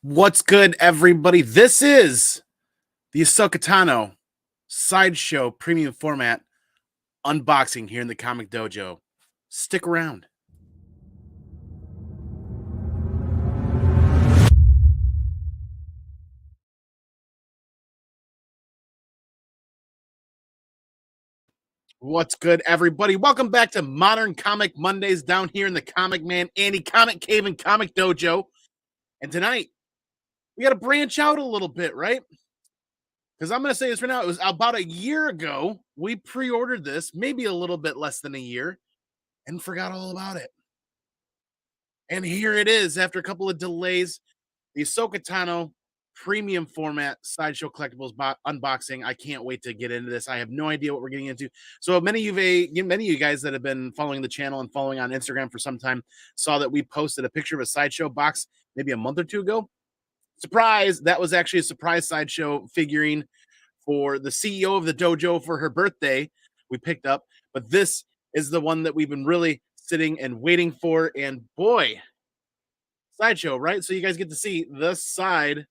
What's good, everybody? This is the Ahsoka Tano Sideshow premium format unboxing here in the Comic Dojo. Stick around. What's good, everybody? Welcome back to Modern Comic Mondaze down here in the ComicManAndy Comic Cave and Comic Dojo. And tonight, we got to branch out a little bit, right? Because I'm going to say this right now. It was about a year ago. We pre-ordered this, maybe a little bit less than a year, and forgot all about it. And here it is after a couple of delays. The Ahsoka Tano premium format Sideshow Collectibles unboxing. I can't wait to get into this. I have no idea what we're getting into. So many of you guys that have been following the channel and following on Instagram for some time saw that we posted a picture of a Sideshow box maybe a month or two ago. Surprise! That was actually a surprise Sideshow figurine for the CEO of the dojo for her birthday. We picked up, but this is the one that we've been really sitting and waiting for. And boy, Sideshow, right? So you guys get to see the side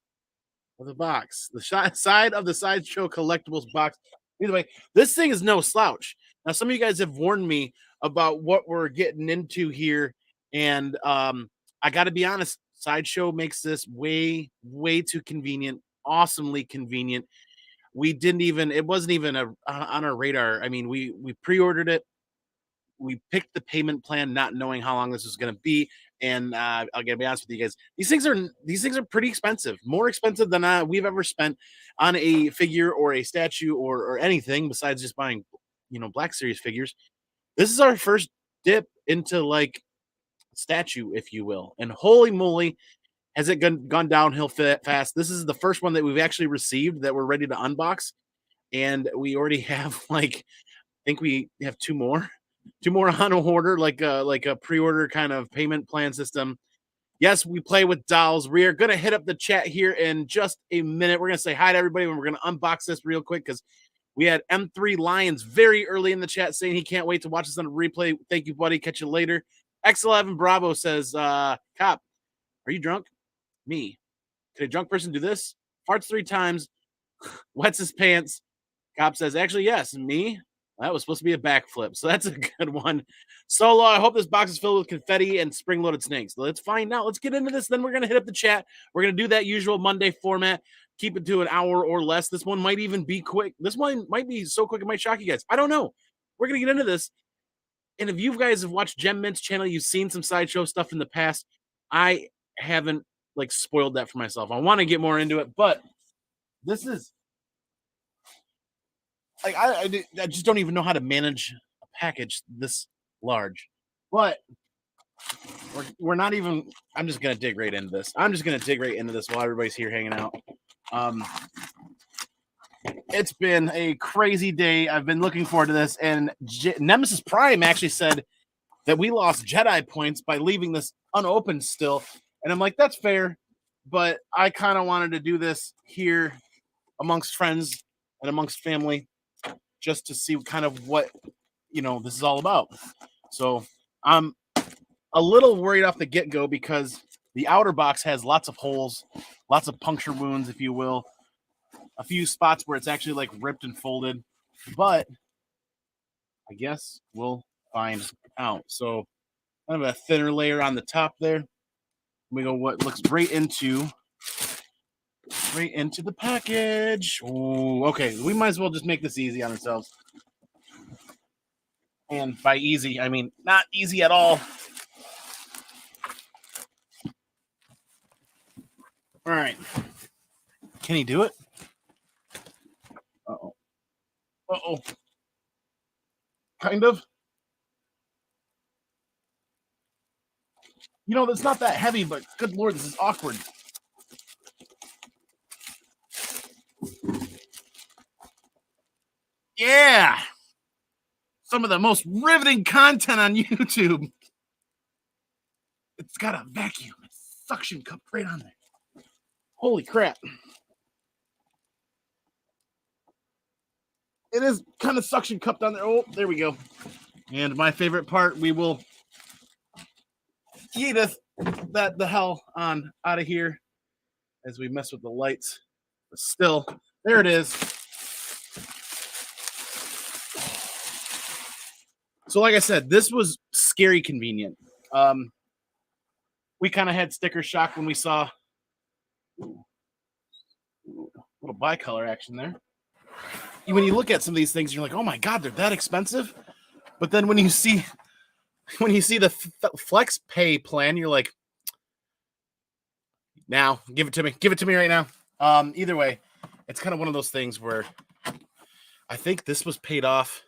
of the box, the side of the Sideshow Collectibles box. Either way, this thing is no slouch. Now, some of you guys have warned me about what we're getting into here, and I got to be honest, Sideshow makes this way too convenient, awesomely convenient. We didn't even, it wasn't even on our radar. I mean, we pre-ordered it. We picked the payment plan not knowing how long this was going to be, and I'll gotta be honest with you guys, these things are pretty expensive, more expensive than we've ever spent on a figure or a statue or anything besides just buying Black Series figures. This is our first dip into like statue, if you will, and holy moly, has it gone downhill fast. This is the first one that we've actually received that we're ready to unbox, and we already have like, I think we have two more on order, like a pre-order kind of payment plan system. Yes, we play with dolls. We are gonna hit up the chat here in just a minute. We're gonna say hi to everybody, and we're gonna unbox this real quick because we had M3 Lions very early in the chat saying he can't wait to watch this on a replay. Thank you, buddy. Catch you later. X11 Bravo says, Cop, are you drunk? Me. Could a drunk person do this? Farts 3 times, wets his pants. Cop says, actually, yes, me. That was supposed to be a backflip, so that's a good one. Solo, I hope this box is filled with confetti and spring-loaded snakes. Let's find out. Let's get into this. Then we're going to hit up the chat. We're going to do that usual Monday format. Keep it to an hour or less. This one might even be quick. This one might be so quick it might shock you guys. I don't know. We're going to get into this. And if you guys have watched Gem Mint's channel, you've seen some Sideshow stuff in the past. I haven't like spoiled that for myself. I want to get more into it, but this is like I just don't even know how to manage a package this large. But we're not even. I'm just gonna dig right into this. While everybody's here hanging out. It's been a crazy day. I've been looking forward to this, and Nemesis Prime actually said that we lost Jedi points by leaving this unopened still, and I'm like, that's fair, but I kind of wanted to do this here amongst friends and amongst family, just to see kind of what this is all about. So I'm a little worried off the get-go because the outer box has lots of holes, lots of puncture wounds, if you will, a few spots where it's actually like ripped and folded, but I guess we'll find out. So kind of a thinner layer on the top there. We go what looks right into the package. Ooh, okay, we might as well just make this easy on ourselves. And by easy, I mean not easy at all. All right. Can he do it? Uh-oh. Uh-oh. Kind of. That's not that heavy, but good Lord, this is awkward. Yeah. Some of the most riveting content on YouTube. It's got a vacuum, suction cup right on there. Holy crap. It is kind of suction cupped on there. Oh, there we go. And my favorite part, we will yeeteth that the hell on out of here. as we mess with the lights. But still, there it is. So like I said, this was scary convenient. We kind of had sticker shock when we saw a little bicolor action there. When you look at some of these things, you're like, oh my God, they're that expensive. But then when you see the flex pay plan, you're like, now give it to me right now. Either way, it's kind of one of those things where I think this was paid off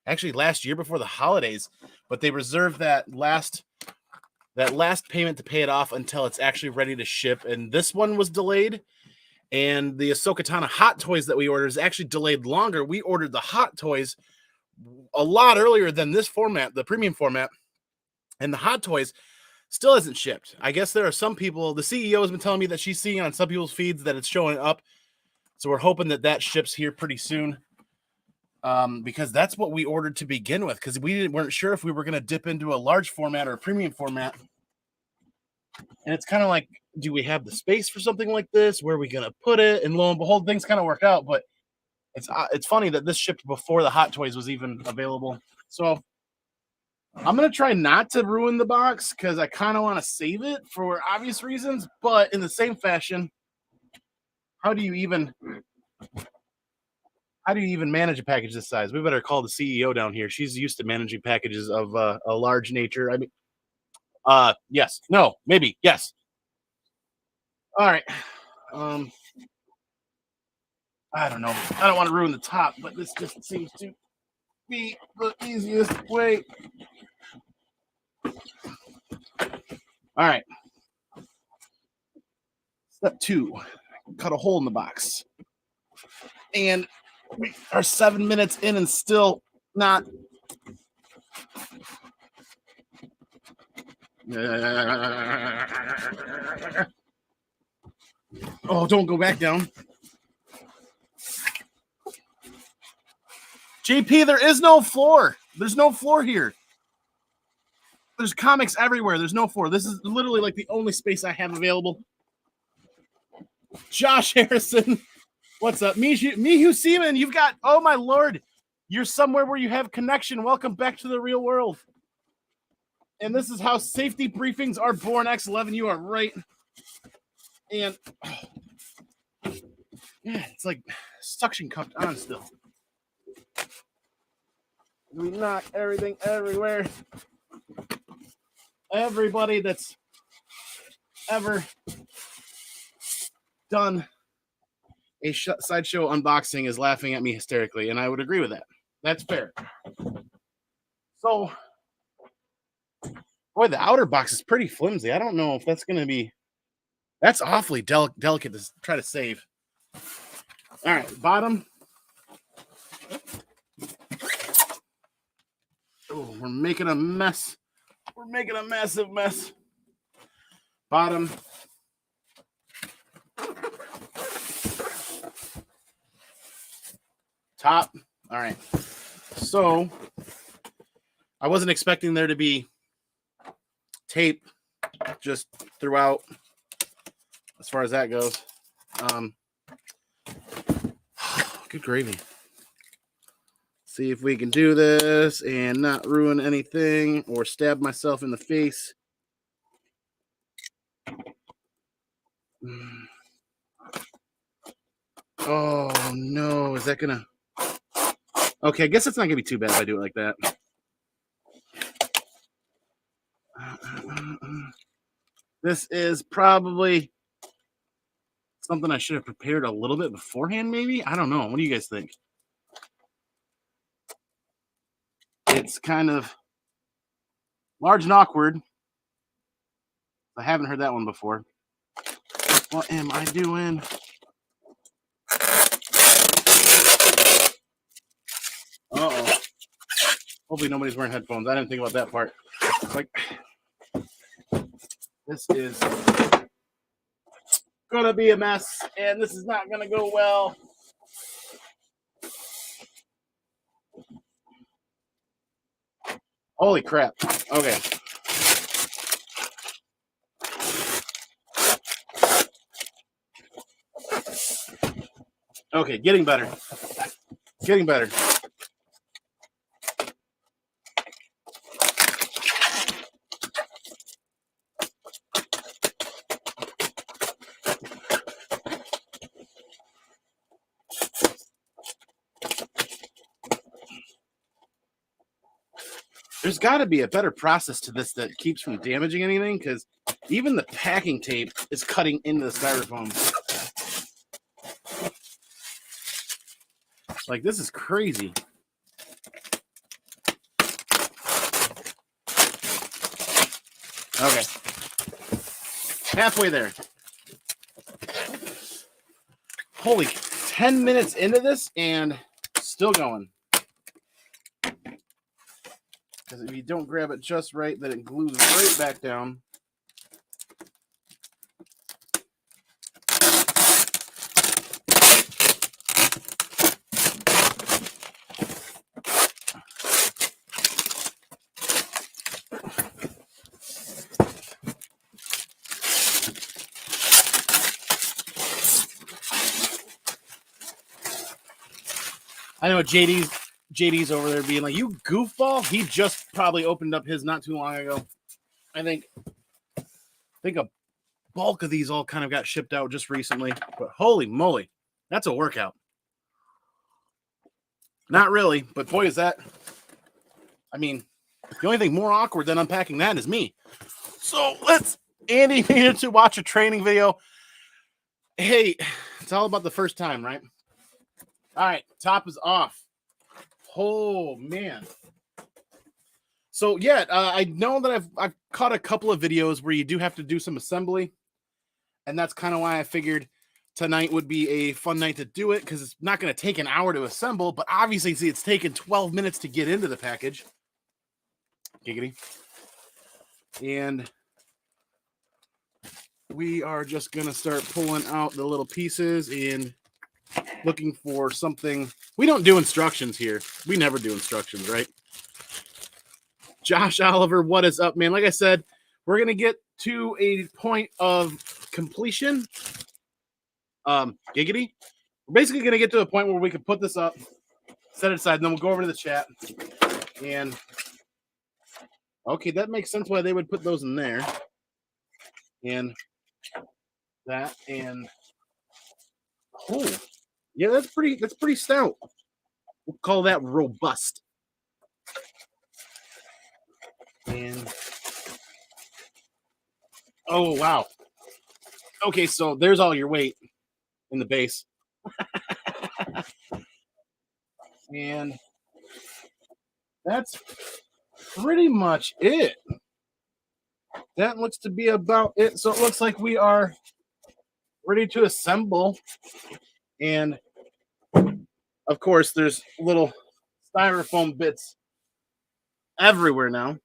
actually last year before the holidays, but they reserved that last payment to pay it off until it's actually ready to ship. And this one was delayed. And the Ahsoka Tano Hot Toys that we ordered is actually delayed longer. We ordered the Hot Toys a lot earlier than this format, the premium format. And the Hot Toys still hasn't shipped. I guess there are some people, the CEO has been telling me that she's seeing on some people's feeds that it's showing up. So we're hoping that ships here pretty soon. Because that's what we ordered to begin with, because we weren't sure if we were going to dip into a large format or a premium format. And it's kind of like, do we have the space for something like this? Where are we going to put it? And lo and behold, things kind of work out. But it's funny that this shipped before the Hot Toys was even available. So I'm going to try not to ruin the box because I kind of want to save it for obvious reasons. But in the same fashion, how do you even manage a package this size? We better call the CEO down here. She's used to managing packages of a large nature. I mean, yes, no, maybe, yes. All right. I don't know. I don't want to ruin the top, but this just seems to be the easiest way. All right. Step 2, cut a hole in the box. And we are 7 minutes in and still not. Oh, don't go back down. JP, there is no floor. There's no floor here. There's comics everywhere. There's no floor. This is literally like the only space I have available. Josh Harrison. What's up? Mihu Seaman, you've got, oh my Lord. You're somewhere where you have connection. Welcome back to the real world. And this is how safety briefings are born. X11, you are right. And yeah, it's like suction cupped on still. We knock everything everywhere. Everybody that's ever done a Sideshow unboxing is laughing at me hysterically, and I would agree with that. That's fair. So, boy, the outer box is pretty flimsy. I don't know if that's going to be... That's awfully delicate to try to save. All right, bottom. Oh, we're making a mess. We're making a massive mess. Bottom. Top. All right. So, I wasn't expecting there to be tape just throughout as far as that goes. Good gravy. See if we can do this and not ruin anything or stab myself in the face. Oh, no. Is that going to... Okay, I guess it's not going to be too bad if I do it like that. This is probably something I should have prepared a little bit beforehand, maybe? I don't know. What do you guys think? It's kind of large and awkward. I haven't heard that one before. What am I doing? Uh-oh. Hopefully nobody's wearing headphones. I didn't think about that part. It's like, this is gonna be a mess, and this is not gonna go well. Holy crap. Okay. Okay, getting better. Getting better. There's got to be a better process to this that keeps from damaging anything, because even the packing tape is cutting into the styrofoam. Like, this is crazy. Okay. Halfway there. Holy, 10 minutes into this and still going. Because if you don't grab it just right, then it glues right back down. I know JD's over there being like, "You goofball." He just probably opened up his not too long ago. I think a bulk of these all kind of got shipped out just recently. But holy moly, that's a workout. Not really, but boy, is that. I mean, the only thing more awkward than unpacking that is me. So Andy needed to watch a training video. Hey, it's all about the first time, right? All right, top is off. Oh man. So yeah, I know that I've caught a couple of videos where you do have to do some assembly, and that's kind of why I figured tonight would be a fun night to do it, because it's not going to take an hour to assemble, but obviously see, it's taken 12 minutes to get into the package. Giggity. And we are just going to start pulling out the little pieces and looking for something. We don't do instructions here. We never do instructions, right? Josh Oliver, what is up, man? Like I said, we're going to get to a point of completion. Giggity. We're basically going to get to a point where we can put this up, set it aside, and then we'll go over to the chat. And okay, that makes sense why they would put those in there. And that, and oh, yeah, that's pretty stout. We'll call that robust. And oh wow. Okay, so there's all your weight in the base. And that's pretty much it. That looks to be about it. So it looks like we are ready to assemble. And of course, there's little styrofoam bits everywhere now,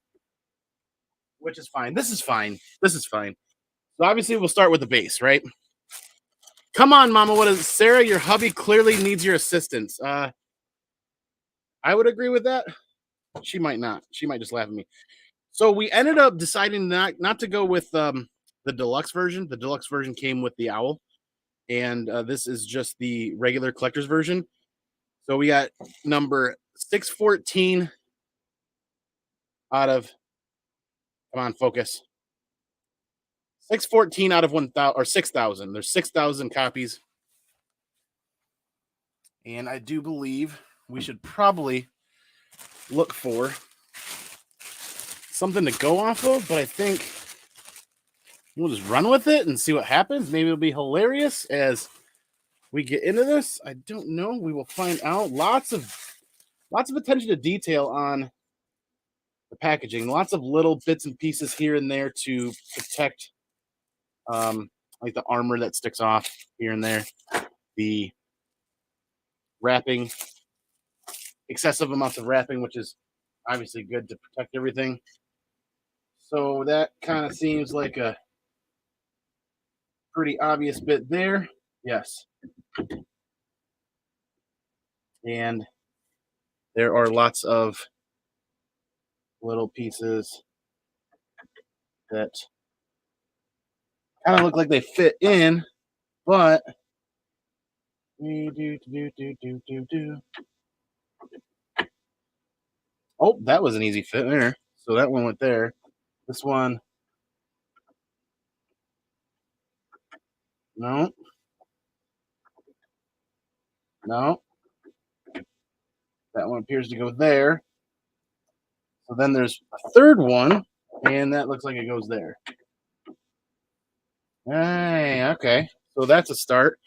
which is fine. This is fine. This is fine. So obviously we'll start with the base, right? Come on, Mama. What is it? Sarah? Your hubby clearly needs your assistance. I would agree with that. She might not. She might just laugh at me. So we ended up deciding not to go with the deluxe version. The deluxe version came with the owl, and this is just the regular collector's version. So we got number 614 out of, come on, focus. 614 out of 1,000 or 6,000. There's 6,000 copies. And I do believe we should probably look for something to go off of, but I think we'll just run with it and see what happens. Maybe it'll be hilarious as we get into this. I don't know. We will find out. Lots of attention to detail on the packaging. Lots of little bits and pieces here and there to protect, like the armor that sticks off here and there. The wrapping, excessive amounts of wrapping, which is obviously good to protect everything. So that kind of seems like a pretty obvious bit there. Yes. And there are lots of little pieces that kind of look like they fit in, but Oh, that was an easy fit there. So that one went there. This one, no, no. That one appears to go there. So then there's a third one, and that looks like it goes there. Hey, okay. So that's a start.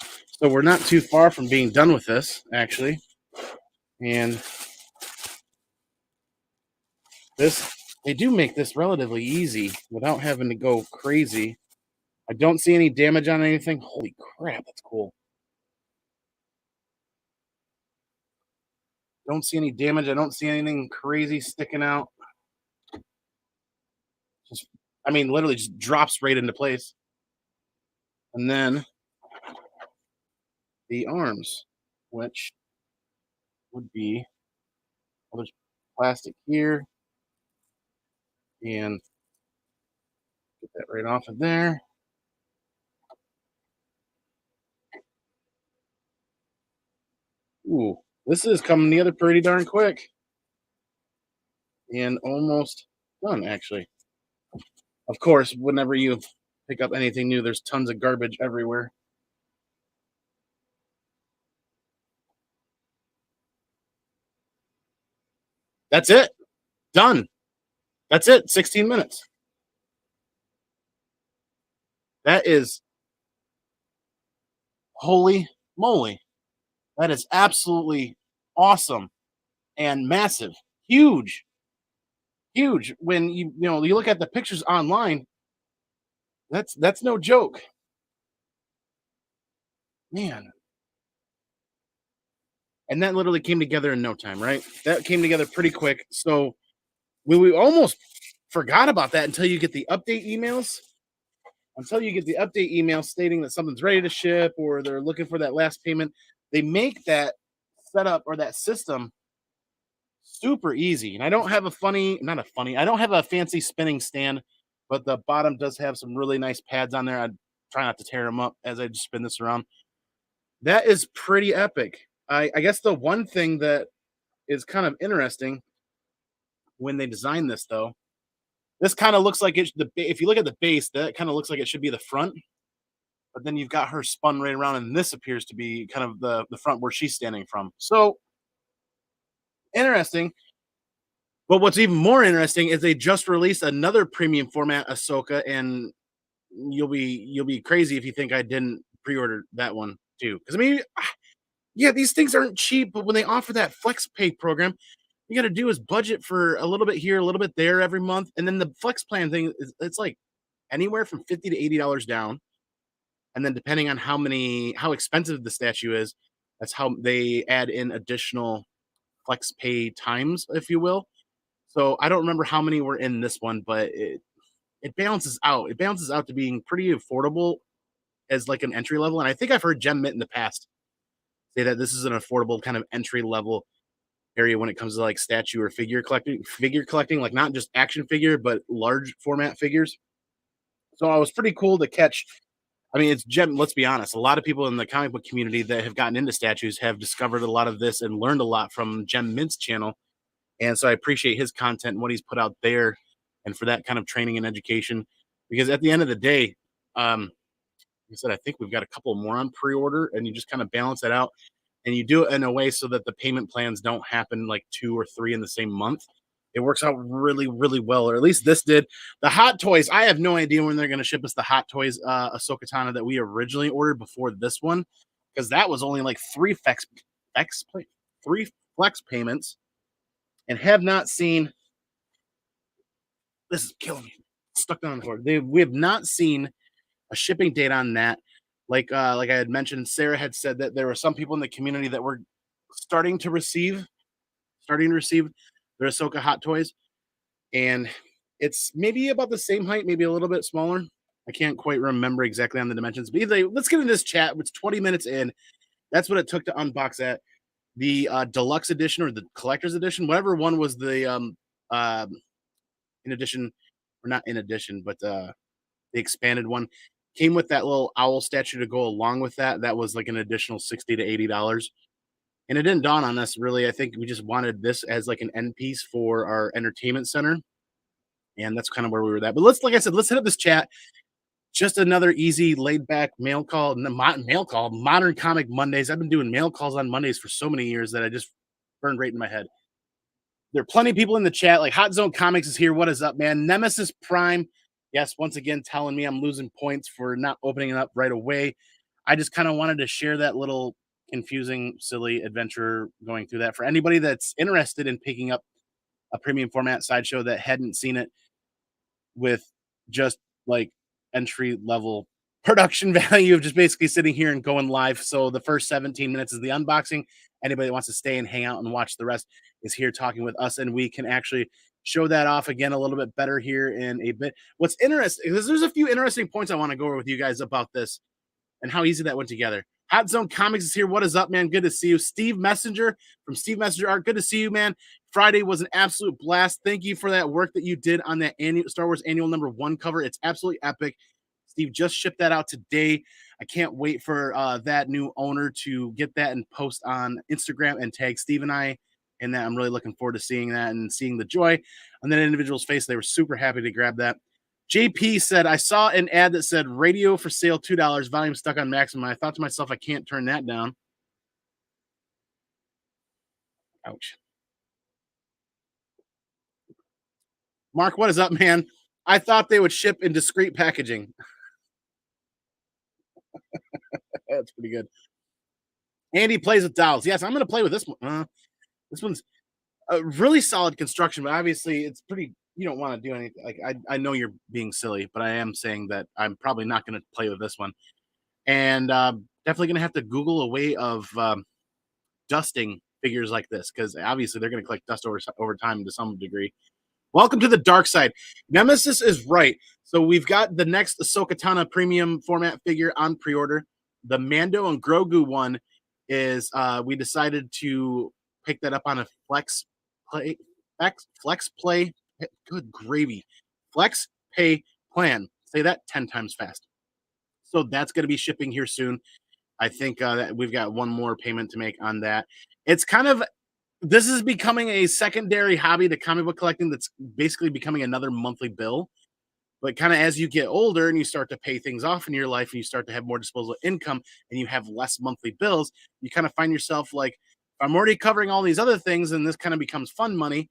So we're not too far from being done with this, actually. And this, they do make this relatively easy without having to go crazy. I don't see any damage on anything. Holy crap, that's cool. Don't see any damage. I don't see anything crazy sticking out. Just, I mean, literally just drops right into place. And then the arms, which would be, well, there's plastic here, and get that right off of there. Ooh, this is coming together pretty darn quick. And almost done, actually. Of course, whenever you pick up anything new, there's tons of garbage everywhere. That's it. Done. That's it. 16 minutes. That is, holy moly. That is absolutely awesome and massive. Huge. Huge. When you look at the pictures online, that's no joke. Man. And that literally came together in no time, right? That came together pretty quick. So we almost forgot about that until you get the update emails. Until you get the update email stating that something's ready to ship or they're looking for that last payment, they make that setup or that system super easy. And I don't have a funny, not a funny, I don't have a fancy spinning stand, but the bottom does have some really nice pads on there. I try not to tear them up as I just spin this around. That is pretty epic. I guess the one thing that is kind of interesting when they designed this, though, this kind of looks like if you look at the base, that kind of looks like it should be the front, but then you've got her spun right around, and this appears to be kind of the front where she's standing from. So interesting. But what's even more interesting is they just released another premium format Ahsoka, and you'll be crazy if you think I didn't pre-order that one too. Because I mean, yeah, these things aren't cheap, but when they offer that flex pay program, you got to do is budget for a little bit here, a little bit there every month, and then the flex plan thing is it's like anywhere from $50 to $80 down, and then depending on how expensive the statue is, that's how they add in additional flex pay times, if you will. So I don't remember how many were in this one, but it balances out. It balances out to being pretty affordable as like an entry level, and I think I've heard Gem Mint in the past say that this is an affordable kind of entry level area when it comes to like statue or figure collecting, like not just action figure, but large format figures. So I was pretty cool to catch. I mean, it's Gem. Let's be honest. A lot of people in the comic book community that have gotten into statues have discovered a lot of this and learned a lot from Gem Mint's channel. And so I appreciate his content and what he's put out there, and for that kind of training and education. Because at the end of the day, like I said, I think we've got a couple more on pre-order, and you just kind of balance it out, and you do it in a way so that the payment plans don't happen like 2 or 3 in the same month. It works out really, really well, or at least this did. The Hot Toys, I have no idea when they're going to ship us the Hot Toys Ahsoka Tano that we originally ordered before this one, because that was only like flex, three flex payments, and have not seen. This is killing me. Stuck down on the floor. We have not seen a shipping date on that. Like I had mentioned, Sarah had said that there were some people in the community that were starting to receive their Ahsoka Hot Toys, and it's maybe about the same height, maybe a little bit smaller. I can't quite remember exactly on the dimensions, but either, let's get into this chat. It's 20 minutes in. That's what it took to unbox that. The deluxe edition or the collector's edition, whatever one was the uh, in addition, or not in addition, but the expanded one Came with that little owl statue to go along with that. That was like an additional $60 to $80. And it didn't dawn on us really. I think we just wanted this as like an end piece for our entertainment center. And that's kind of where we were at. But let's, like I said, let's hit up this chat. Just another easy, laid back mail call. Mail call. Modern Comic Mondays. I've been doing mail calls on Mondays for so many years that I just burned right in my head. There are plenty of people in the chat. Like Hot Zone Comics is here. What is up, man? Nemesis Prime. Yes, once again, telling me I'm losing points for not opening it up right away. I just kind of wanted to share that little confusing, silly adventure going through that for anybody that's interested in picking up a premium format sideshow that hadn't seen it with just like entry level production value of just basically sitting here and going live. So the first 17 minutes is the unboxing. Anybody that wants to stay and hang out and watch the rest is here talking with us, and we can actually show that off again a little bit better here in a bit. What's interesting is there's a few interesting points I want to go over with you guys about this and how easy that went together. Hot Zone Comics is here. What is up, man? Good to see you. Steve Messenger from Steve Messenger Art. Good to see you, man. Friday was an absolute blast. Thank you for that work that you did on that annual Star Wars Annual #1 cover. It's absolutely epic. Steve just shipped that out today. I can't wait for that new owner to get that and post on Instagram and tag Steve and I in that. I'm really looking forward to seeing that and seeing the joy on that individual's face. They were super happy to grab that. JP said, I saw an ad that said radio for sale, $2, volume stuck on maximum. I thought to myself, I can't turn that down. Ouch. Mark, what is up, man? I thought they would ship in discreet packaging. That's pretty good. Andy plays with dolls. Yes, I'm going to play with this one. This one's a really solid construction, but obviously it's pretty. You don't want to do anything. Like I know you're being silly, but I am saying that I'm probably not going to play with this one, and definitely going to have to Google a way of dusting figures like this because obviously they're going to collect dust over time to some degree. Welcome to the dark side. Nemesis is right. So we've got the next Ahsoka Tano premium format figure on pre-order. The Mando and Grogu one is we decided to pick that up on a flex play. Good gravy. Flex pay plan. Say that 10 times fast. So that's going to be shipping here soon. I think that we've got one more payment to make on that. It's kind of this is becoming a secondary hobby to comic book collecting that's basically becoming another monthly bill. But kind of as you get older and you start to pay things off in your life and you start to have more disposable income and you have less monthly bills, you kind of find yourself like, I'm already covering all these other things and this kind of becomes fun money.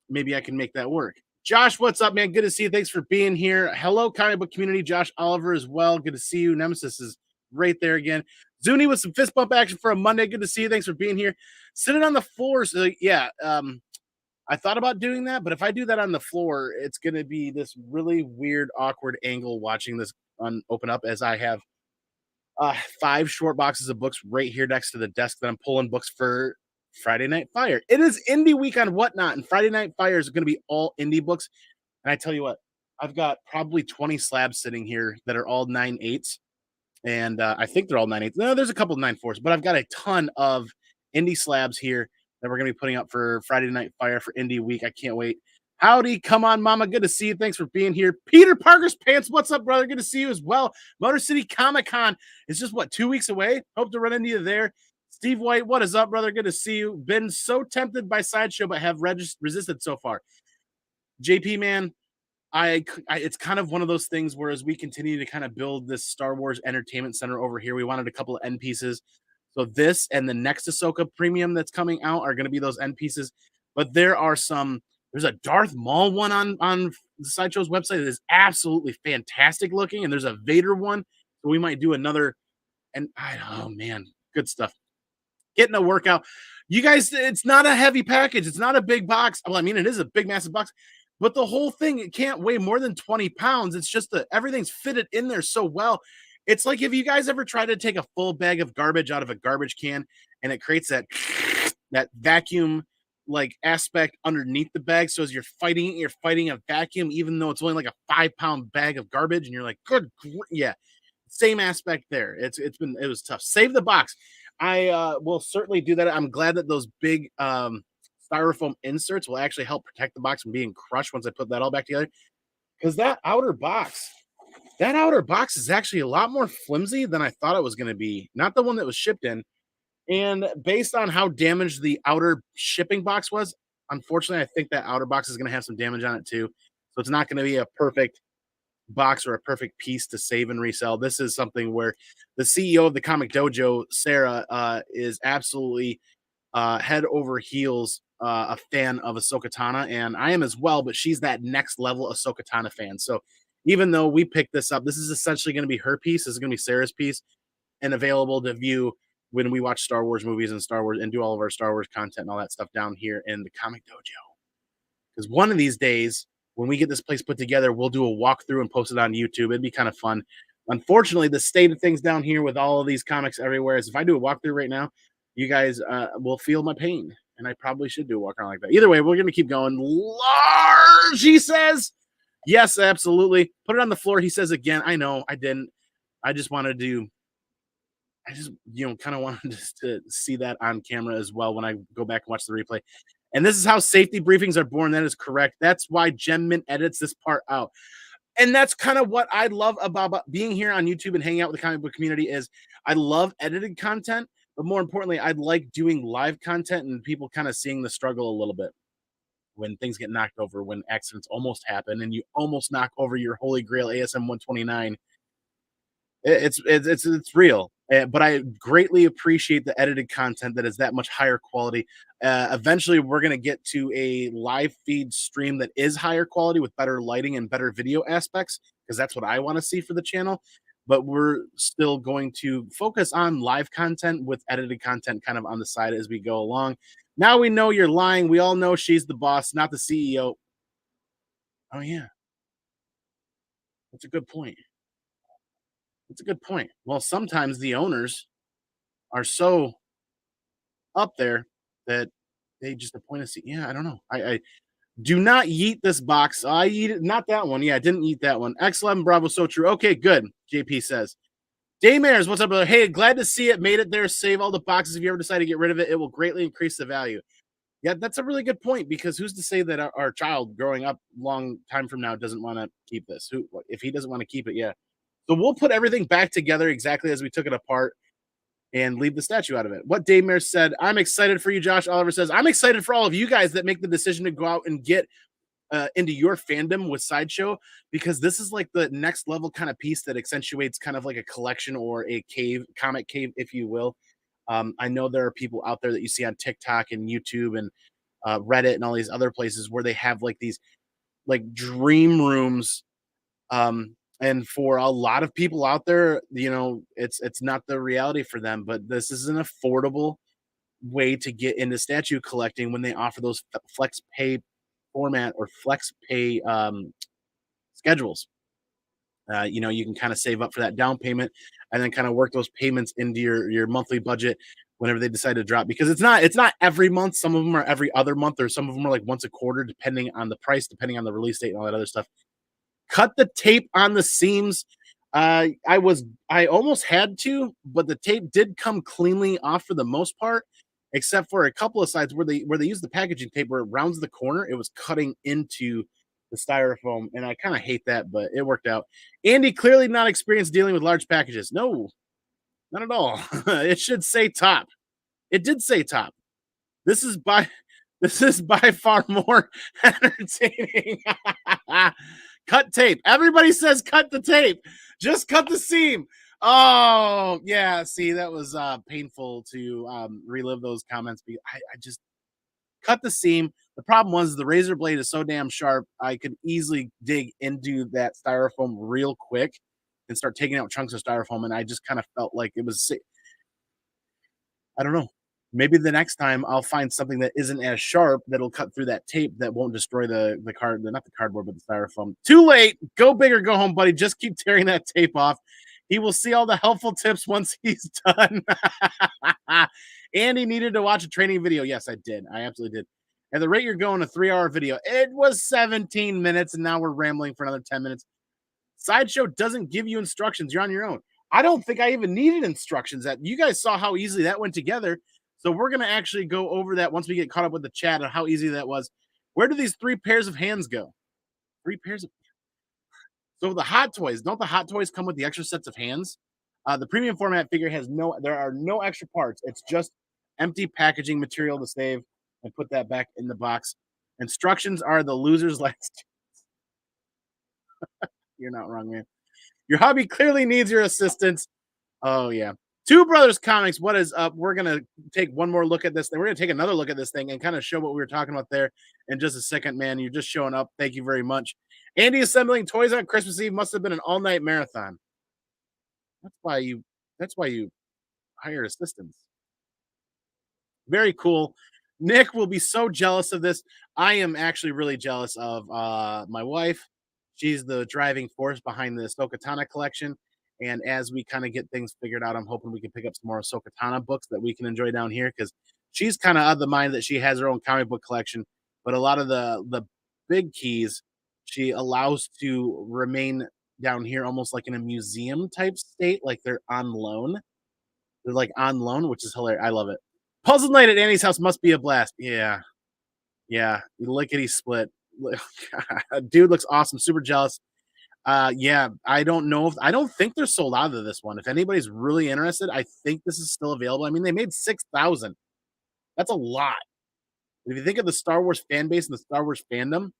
Maybe I can make that work. Josh, what's up, man? Good to see you. Thanks for being here. Hello, comic book community. Josh Oliver as well. Good to see you. Nemesis is right there again. Zuni with some fist bump action for a Monday. Good to see you. Thanks for being here. Sitting on the floor. So yeah, I thought about doing that, but if I do that on the floor, it's going to be this really weird, awkward angle watching this open up as I have 5 short boxes of books right here next to the desk that I'm pulling books for Friday Night Fire. It is indie week on Whatnot, and Friday Night Fire is going to be all indie books. And I tell you what, I've got probably 20 slabs sitting here that are all 9/8s. And I think they're all 9/8s. No, there's a couple of 9/4s, but I've got a ton of indie slabs here that we're going to be putting up for Friday Night Fire for Indie Week. I can't wait. Howdy, come on, mama. Good to see you. Thanks for being here. Peter Parker's Pants. What's up, brother? Good to see you as well. Motor City Comic Con is just, 2 weeks away? Hope to run into you there. Steve White, what is up, brother? Good to see you. Been so tempted by Sideshow, but have resisted so far. JP, man, it's kind of one of those things where as we continue to kind of build this Star Wars entertainment center over here, we wanted a couple of end pieces. So this and the next Ahsoka premium that's coming out are going to be those end pieces. But there's a Darth Maul one on the Sideshow's website that is absolutely fantastic looking, and there's a Vader one. So we might do another. And oh man, good stuff. Getting a workout. You guys, it's not a heavy package. It's not a big box. Well, I mean, it is a big, massive box, but the whole thing, it can't weigh more than 20 pounds. It's just that everything's fitted in there so well. It's like if you guys ever try to take a full bag of garbage out of a garbage can and it creates that vacuum like aspect underneath the bag. So as you're fighting a vacuum, even though it's only like a 5-pound bag of garbage, and you're like, yeah, same aspect there. It was tough. Save the box. I will certainly do that. I'm glad that those big styrofoam inserts will actually help protect the box from being crushed once I put that all back together. Because that outer box, That outer box is actually a lot more flimsy than I thought it was going to be. Not the one that was shipped in. And based on how damaged the outer shipping box was, unfortunately, I think that outer box is going to have some damage on it too. So it's not going to be a perfect box or a perfect piece to save and resell. This is something where the CEO of the Comic Dojo, Sarah, is absolutely head over heels a fan of Ahsoka Tano, and I am as well. But she's that next level Ahsoka Tano fan. So even though we picked this up, this is essentially going to be her piece. This is going to be Sarah's piece, and available to view when we watch Star Wars movies and Star Wars and do all of our Star Wars content and all that stuff down here in the Comic Dojo. Because one of these days, when we get this place put together, we'll do a walkthrough and post it on YouTube. It'd be kind of fun. Unfortunately, the state of things down here with all of these comics everywhere is if I do a walkthrough right now, you guys will feel my pain. And I probably should do a walk around like that. Either way, we're going to keep going. Large, he says. Yes, absolutely. Put it on the floor, he says again. I know, I didn't. I just wanted to I just, kind of wanted to see that on camera as well when I go back and watch the replay. And this is how safety briefings are born. That is correct. That's why Gem Mint edits this part out. And that's kind of what I love about being here on YouTube and hanging out with the comic book community is I love edited content, but more importantly, I'd like doing live content and people kind of seeing the struggle a little bit when things get knocked over, when accidents almost happen and you almost knock over your holy grail ASM 129. It's real, but I greatly appreciate the edited content that is that much higher quality. Eventually, we're gonna get to a live feed stream that is higher quality with better lighting and better video aspects because that's what I want to see for the channel. But we're still going to focus on live content with edited content kind of on the side as we go along. Now we know you're lying. We all know she's the boss, not the CEO. Oh yeah, that's a good point. That's a good point. Well, sometimes the owners are so up there that they just appoint a seat. Yeah, I don't know. I do not yeet this box. I eat it. Not that one. Yeah, I didn't eat that one. X11 Bravo. So true. Okay, good. JP says. Daymairs, what's up, brother? Hey, glad to see it. Made it there. Save all the boxes. If you ever decide to get rid of it, it will greatly increase the value. Yeah, that's a really good point because who's to say that our child growing up long time from now doesn't want to keep this? Who, if he doesn't want to keep it, yeah. So we'll put everything back together exactly as we took it apart and leave the statue out of it. What Daymare said, I'm excited for you, Josh. Oliver says, I'm excited for all of you guys that make the decision to go out and get into your fandom with Sideshow because this is like the next level kind of piece that accentuates kind of like a collection or a cave, comic cave, if you will. I know there are people out there that you see on TikTok and YouTube and Reddit and all these other places where they have like these like dream rooms. And for a lot of people out there, it's not the reality for them, but this is an affordable way to get into statue collecting when they offer those flex pay format or flex pay schedules. You can kind of save up for that down payment and then kind of work those payments into your monthly budget whenever they decide to drop because it's not every month. Some of them are every other month or some of them are like once a quarter depending on the price, depending on the release date and all that other stuff. Cut the tape on the seams. I almost had to, but the tape did come cleanly off for the most part, except for a couple of sides where they use the packaging tape where it rounds the corner. It was cutting into the styrofoam, and I kind of hate that, but it worked out. Andy clearly not experienced dealing with large packages. No, not at all. It should say top. It did say top. This is by this is by far more entertaining. Cut tape. Everybody says cut the tape. Just cut the seam. Oh, yeah. See, that was painful to relive those comments. I just cut the seam. The problem was the razor blade is so damn sharp. I could easily dig into that styrofoam real quick and start taking out chunks of styrofoam. And I just kind of felt like it was, I don't know. Maybe the next time I'll find something that isn't as sharp that'll cut through that tape that won't destroy the card, not the cardboard, but the styrofoam. Too late. Go big or go home, buddy. Just keep tearing that tape off. He will see all the helpful tips once he's done. Andy needed to watch a training video. Yes, I did. I absolutely did. At the rate you're going, a 3-hour video. It was 17 minutes, and now we're rambling for another 10 minutes. Sideshow doesn't give you instructions. You're on your own. I don't think I even needed instructions. That you guys saw how easily that went together. So we're going to actually go over that once we get caught up with the chat and how easy that was. Where do these 3 pairs of hands go? 3 pairs of So the Hot Toys, don't the Hot Toys come with the extra sets of hands? The premium format figure has there are no extra parts. It's just empty packaging material to save and put that back in the box. Instructions are the loser's last. You're not wrong, man. Your hobby clearly needs your assistance. Oh yeah. Two Brothers Comics, what is up? We're gonna take one more look at this thing. We're gonna take another look at this thing and kind of show what we were talking about there in just a second, man. You're just showing up. Thank you very much. Andy assembling toys on Christmas Eve must have been an all-night marathon. That's why you that's why you hire assistants. Very cool. Nick will be so jealous of this. I am actually really jealous of my wife. She's the driving force behind the Ahsoka Tano collection. And as we kind of get things figured out, I'm hoping we can pick up some more Ahsoka Tano books that we can enjoy down here because she's kind of of the mind that she has her own comic book collection, but a lot of the big keys she allows to remain down here almost like in a museum type state, like they're on loan. They're like on loan, which is hilarious. I love it. Puzzle night at Annie's house must be a blast. Yeah, yeah. Lickety split. Dude looks awesome. Super jealous. Yeah, I don't know if I don't think they're sold out of this one. If anybody's really interested, I think this is still available. I mean, they made 6,000. That's a lot. If you think of the Star Wars fan base and the Star Wars fandom,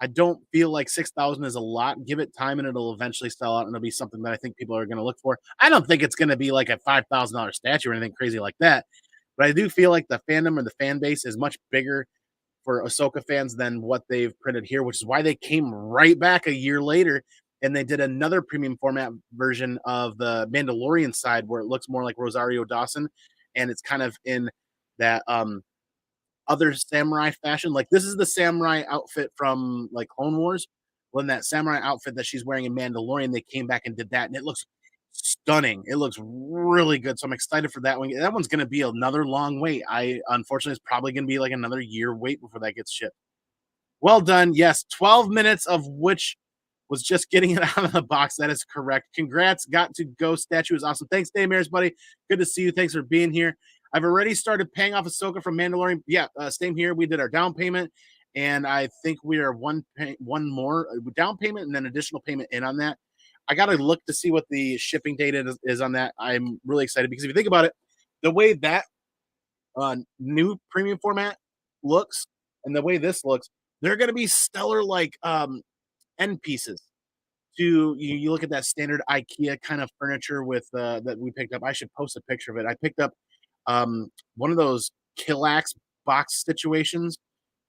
I don't feel like 6,000 is a lot. Give it time and it'll eventually sell out and it'll be something that I think people are going to look for. I don't think it's going to be like a $5,000 statue or anything crazy like that. But I do feel like the fandom or the fan base is much bigger for Ahsoka fans than what they've printed here, which is why they came right back a year later and they did another premium format version of the Mandalorian side where it looks more like Rosario Dawson and it's kind of in that other samurai fashion. Like this is the samurai outfit from like Clone Wars. When that samurai outfit that she's wearing in Mandalorian, they came back and did that, and it looks stunning. It looks really good. So I'm excited for that one. That one's gonna be another long wait. I unfortunately it's probably gonna be like another year wait before that gets shipped. Well done. Yes, 12 minutes of which was just getting it out of the box. That is correct. Congrats. Got to go. Statue is awesome. Thanks, Daymares, buddy. Good to see you. Thanks for being here. I've already started paying off Ahsoka from Mandalorian. Yeah, same here. We did our down payment, and I think we are one more down payment and then additional payment in on that. I got to look to see what the shipping date is on that. I'm really excited because if you think about it, the way that new premium format looks and the way this looks, they're going to be stellar like end pieces to you look at that standard IKEA kind of furniture with that we picked up. I should post a picture of it. I picked up one of those Killax box situations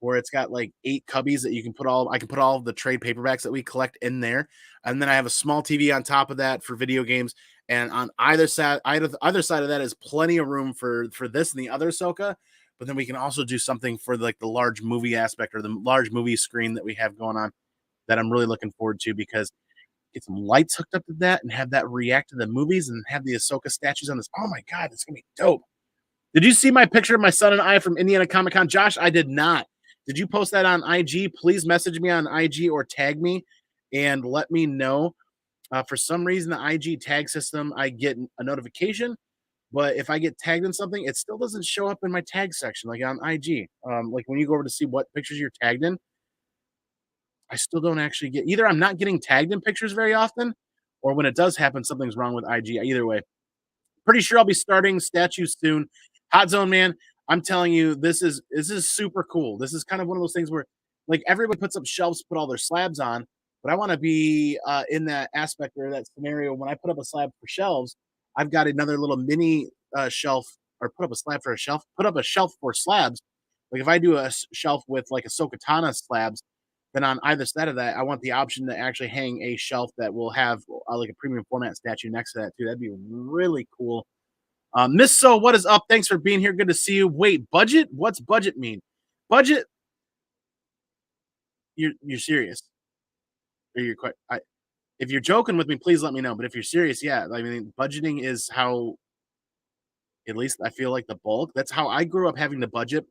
where it's got like 8 cubbies that you can put all I can put all the trade paperbacks that we collect in there. And then I have a small TV on top of that for video games. And on either side of that is plenty of room for this and the other Ahsoka. But then we can also do something for like the large movie aspect or the large movie screen that we have going on that I'm really looking forward to because get some lights hooked up to that and have that react to the movies and have the Ahsoka statues on this. Oh my God, it's gonna be dope. Did you see my picture of my son and I from Indiana Comic Con? Josh, I did not. Did you post that on IG? Please message me on IG or tag me and let me know. For some reason, the IG tag system, I get a notification, but if I get tagged in something, it still doesn't show up in my tag section, like on IG. Like when you go over to see what pictures you're tagged in, I still don't actually get either. I'm not getting tagged in pictures very often, or when it does happen, something's wrong with IG. Either way, pretty sure I'll be starting statues soon. Hot Zone Man, I'm telling you, this is super cool. This is kind of one of those things where like everybody puts up shelves to put all their slabs on, but I want to be in that aspect or that scenario. When I put up a slab for shelves, I've got another little mini shelf or put up a slab for a shelf, put up a shelf for slabs. Like if I do a shelf with like a Sokatana slabs, then on either side of that, I want the option to actually hang a shelf that will have like a premium format statue next to that too. That'd be really cool. Miss So, what is up? Thanks for being here. Good to see you. Wait, budget? What's budget mean? Budget? You're serious? Or you're quite? If you're joking with me, please let me know. But if you're serious, yeah, I mean, budgeting is how, at least I feel like the bulk. That's how I grew up having to budget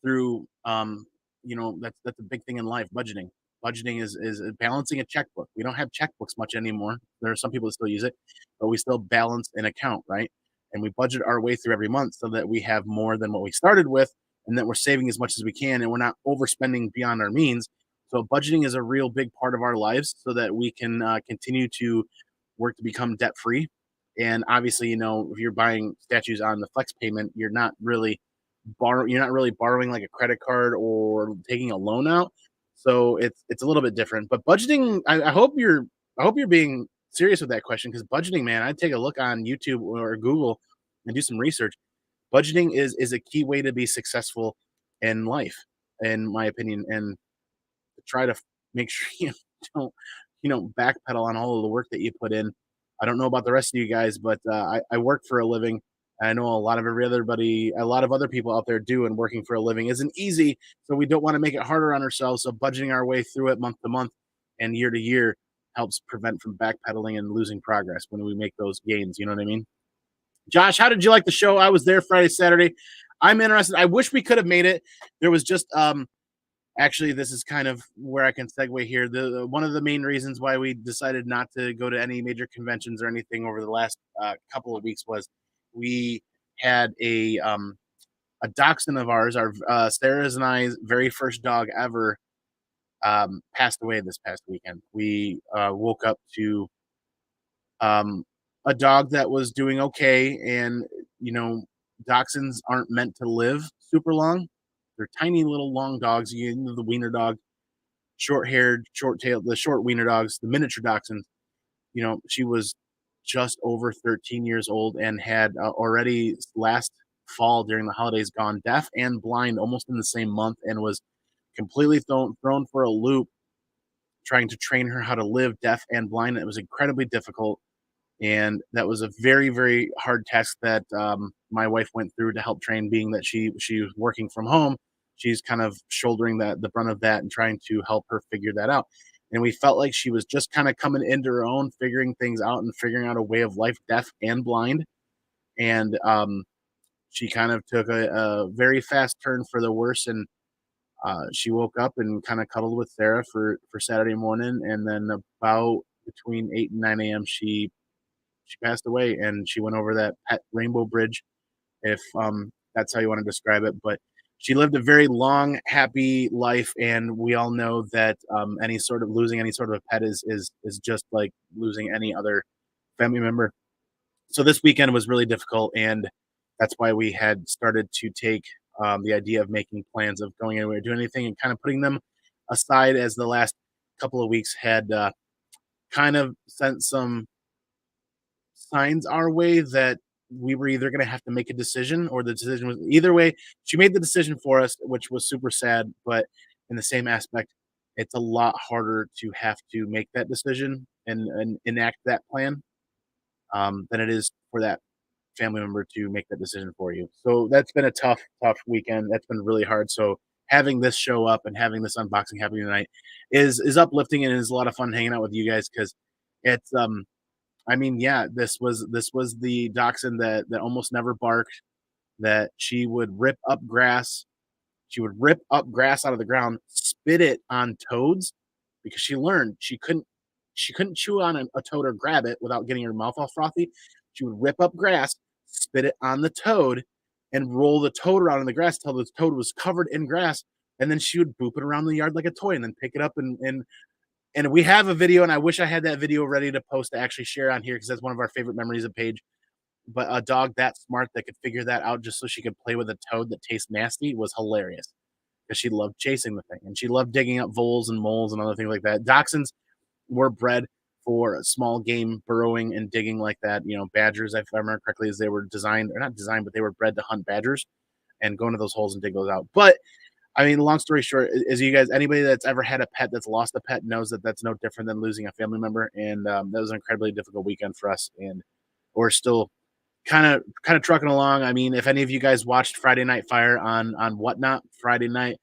through that's a big thing in life. Budgeting is balancing a checkbook. We don't have checkbooks much anymore. There are some people that still use it, but we still balance an account, right? And we budget our way through every month so that we have more than what we started with and that we're saving as much as we can and we're not overspending beyond our means. So budgeting is a real big part of our lives so that we can continue to work to become debt free. And obviously, if you're buying statues on the flex payment, you're not really borrowing like a credit card or taking a loan out. So it's a little bit different. But budgeting, I hope you're being serious with that question, because budgeting, man, I'd take a look on YouTube or Google and do some research. Budgeting is a key way to be successful in life, in my opinion, and try to make sure you don't backpedal on all of the work that you put in. I don't know about the rest of you guys, but I work for a living. I know a lot of other people out there do, and working for a living isn't easy. So we don't want to make it harder on ourselves. So budgeting our way through it month to month and year to year helps prevent from backpedaling and losing progress when we make those gains. You know what I mean? Josh, how did you like the show? I was there Friday, Saturday. I'm interested. I wish we could have made it. There was just actually, this is kind of where I can segue here. The one of the main reasons why we decided not to go to any major conventions or anything over the last couple of weeks was we had a dachshund of ours, our Sarah's and I's very first dog ever, passed away this past weekend. We woke up to um, a dog that was doing okay, and dachshunds aren't meant to live super long. They're tiny little long dogs. The wiener dog, short haired, short tailed, the short wiener dogs, the miniature dachshunds. She was just over 13 years old and had already last fall during the holidays gone deaf and blind almost in the same month, and was completely thrown for a loop trying to train her how to live deaf and blind. It was incredibly difficult, and that was a very, very hard task that my wife went through to help train. Being that she was working from home, she's kind of shouldering the brunt of that and trying to help her figure that out. And we felt like she was just kind of coming into her own, figuring things out and figuring out a way of life, deaf and blind. And she kind of took a very fast turn for the worse, and she woke up and kind of cuddled with Sarah for Saturday morning, and then about between 8 and 9 a.m. she passed away, and she went over that pet rainbow bridge, if that's how you want to describe it. But she lived a very long, happy life, and we all know that losing any sort of a pet is just like losing any other family member. So this weekend was really difficult, and that's why we had started to take the idea of making plans of going anywhere, doing anything, and kind of putting them aside, as the last couple of weeks had kind of sent some signs our way that we were either going to have to make a decision, or the decision was either way. She made the decision for us, which was super sad. But in the same aspect, it's a lot harder to have to make that decision and enact that plan than it is for that family member to make that decision for you. So that's been a tough weekend. That's been really hard. So having this show up and having this unboxing happening tonight is uplifting, and is a lot of fun hanging out with you guys, because it's I mean, yeah, this was the dachshund that almost never barked, that she would rip up grass. She would rip up grass out of the ground, spit it on toads, because she learned she couldn't chew on a toad or grab it without getting her mouth all frothy. She would rip up grass, spit it on the toad, and roll the toad around in the grass until the toad was covered in grass. And then she would boop it around the yard like a toy, and then pick it up and we have a video, and I wish I had that video ready to post to actually share on here, because that's one of our favorite memories of Paige. But a dog that smart that could figure that out just so she could play with a toad that tastes nasty was hilarious, because she loved chasing the thing, and she loved digging up voles and moles and other things like that. Dachshunds were bred for small game burrowing and digging like that. Badgers, if I remember correctly, as they were designed, or not designed, but they were bred to hunt badgers and go into those holes and dig those out. But I mean, long story short, is anybody that's ever had a pet that's lost a pet knows that that's no different than losing a family member. And that was an incredibly difficult weekend for us, and we're still kind of trucking along. I mean, if any of you guys watched Friday Night Fire on Whatnot Friday night,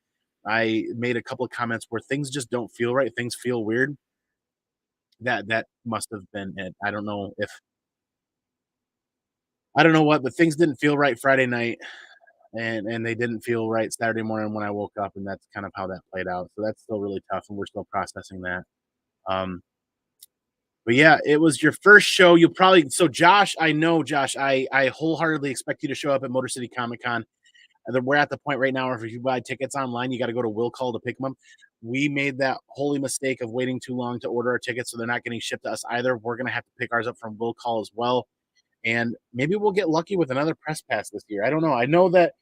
I made a couple of comments where things just don't feel right. Things feel weird. That must have been it. I don't know what, but things didn't feel right Friday night, and they didn't feel right Saturday morning when I woke up, and that's kind of how that played out. So that's still really tough, and we're still processing that. Um, but yeah, it was your first show. Josh, I know, Josh, I wholeheartedly expect you to show up at Motor City Comic Con. And then we're at the point right now where if you buy tickets online, you got to go to Will Call to pick them up. We made that holy mistake of waiting too long to order our tickets, so they're not getting shipped to us either. We're gonna have to pick ours up from Will Call as well, and maybe we'll get lucky with another press pass this year. I don't know. I know that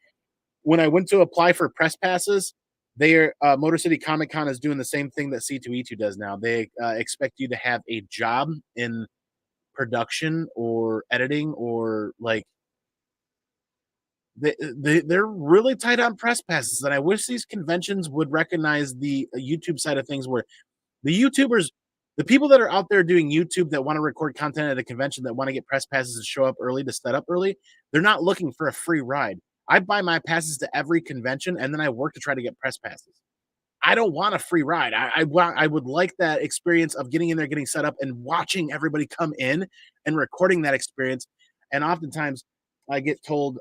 when I went to apply for press passes, they Motor City Comic Con is doing the same thing that C2E2 does now. They expect you to have a job in production or editing or like they're really tight on press passes, and I wish these conventions would recognize the YouTube side of things where the YouTubers, the people that are out there doing YouTube that want to record content at a convention that want to get press passes to show up early to set up early, they're not looking for a free ride. I buy my passes to every convention and then I work to try to get press passes. I don't want a free ride. I would like that experience of getting in there, getting set up, and watching everybody come in and recording that experience. And oftentimes, I get told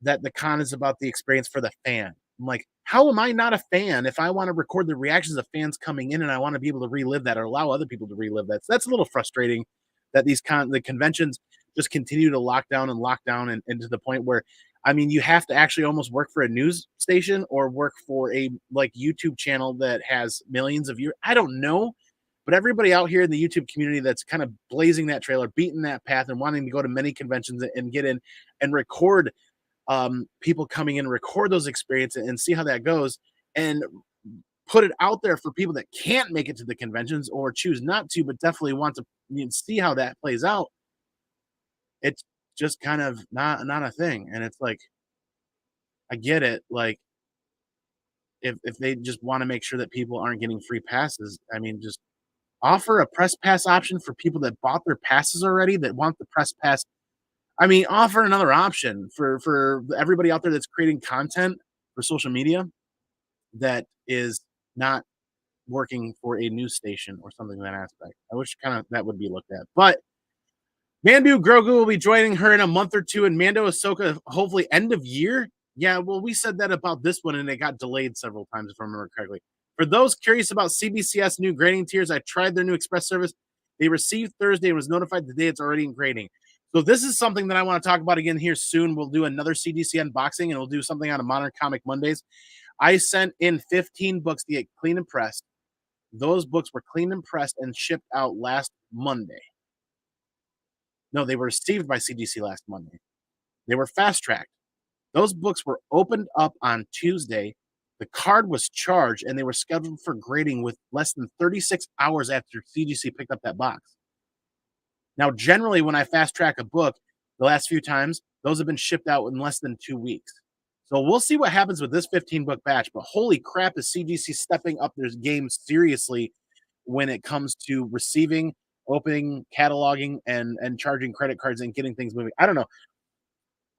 that the con is about the experience for the fan. I'm like, how am I not a fan if I want to record the reactions of fans coming in and I want to be able to relive that or allow other people to relive that? So that's a little frustrating that the conventions just continue to lock down and to the point where I mean, you have to actually almost work for a news station or work for a like YouTube channel that has millions of viewers. I don't know, but everybody out here in the YouTube community that's kind of blazing that trailer, beating that path, and wanting to go to many conventions and get in and record people coming in, record those experiences, and see how that goes, and put it out there for people that can't make it to the conventions or choose not to, but definitely want to see how that plays out. It's just kind of not a thing, and it's like I get it. Like if they just want to make sure that people aren't getting free passes, I mean, just offer a press pass option for people that bought their passes already that want the press pass. I mean, offer another option for everybody out there that's creating content for social media that is not working for a news station or something in that aspect. I wish kind of that would be looked at. But Mandu Grogu will be joining her in a month or two, and Mando Ahsoka hopefully end of year. Yeah, well, we said that about this one, and it got delayed several times, if I remember correctly. For those curious about CBCS new grading tiers, I tried their new express service. They received Thursday and was notified today it's already in grading. So this is something that I want to talk about again here soon. We'll do another CDC unboxing, and we'll do something on a Modern Comic Mondaze. I sent in 15 books to get clean and pressed. Those books were clean and pressed and shipped out last Monday. No, they were received by CDC last Monday. They were fast tracked. Those books were opened up on Tuesday. The card was charged and they were scheduled for grading with less than 36 hours after CDC picked up that box. Now, generally, when I fast track a book, the last few times, those have been shipped out in less than 2 weeks. So we'll see what happens with this 15 book batch. But holy crap, is CDC stepping up their game seriously when it comes to receiving, opening, cataloging, and charging credit cards and getting things moving. I don't know.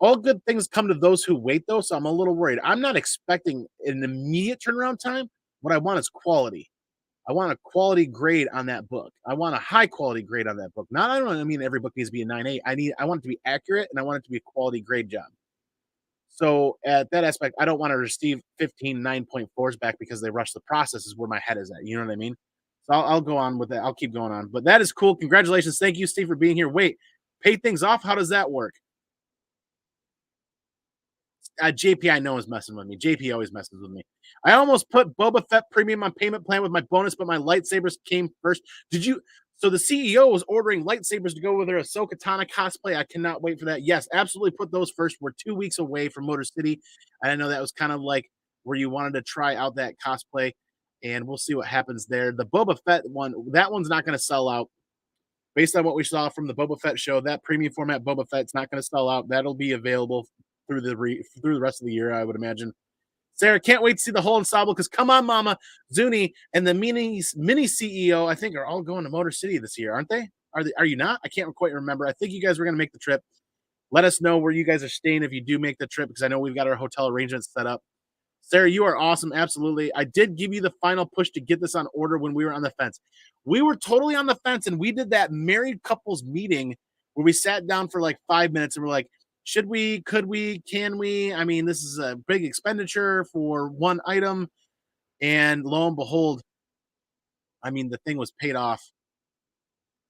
All good things come to those who wait, though, so I'm a little worried. I'm not expecting an immediate turnaround time. What I want is quality. I want a quality grade on that book. I want a high quality grade on that book. Not I don't I mean every book needs to be a 9.8. I want it to be accurate and I want it to be a quality grade job. So at that aspect, I don't want to receive 15 9.4s back because they rushed the process is where my head is at. You know what I mean? So I'll go on with that. I'll keep going on. But that is cool. Congratulations. Thank you, Steve, for being here. Wait, pay things off? How does that work? JP, I know is messing with me. JP always messes with me. I almost put Boba Fett premium on payment plan with my bonus, but my lightsabers came first. Did you? So the CEO was ordering lightsabers to go with their Ahsoka Tano cosplay. I cannot wait for that. Yes, absolutely put those first. We're 2 weeks away from Motor City. And I know that was kind of like where you wanted to try out that cosplay, and we'll see what happens there. The Boba Fett one, that one's not going to sell out. Based on what we saw from the Boba Fett show, that premium format Boba Fett's not going to sell out. That'll be available through the rest of the year, I would imagine. Sarah, can't wait to see the whole ensemble because come on, Mama, Zuni, and the mini CEO, I think, are all going to Motor City this year, aren't they? Are you not? I can't quite remember. I think you guys were going to make the trip. Let us know where you guys are staying if you do make the trip because I know we've got our hotel arrangements set up. Sarah, you are awesome. Absolutely. I did give you the final push to get this on order when we were on the fence. We were totally on the fence, and we did that married couples meeting where we sat down for like 5 minutes and we're like, should we, could we, can we? I mean, this is a big expenditure for one item. And lo and behold, I mean, the thing was paid off.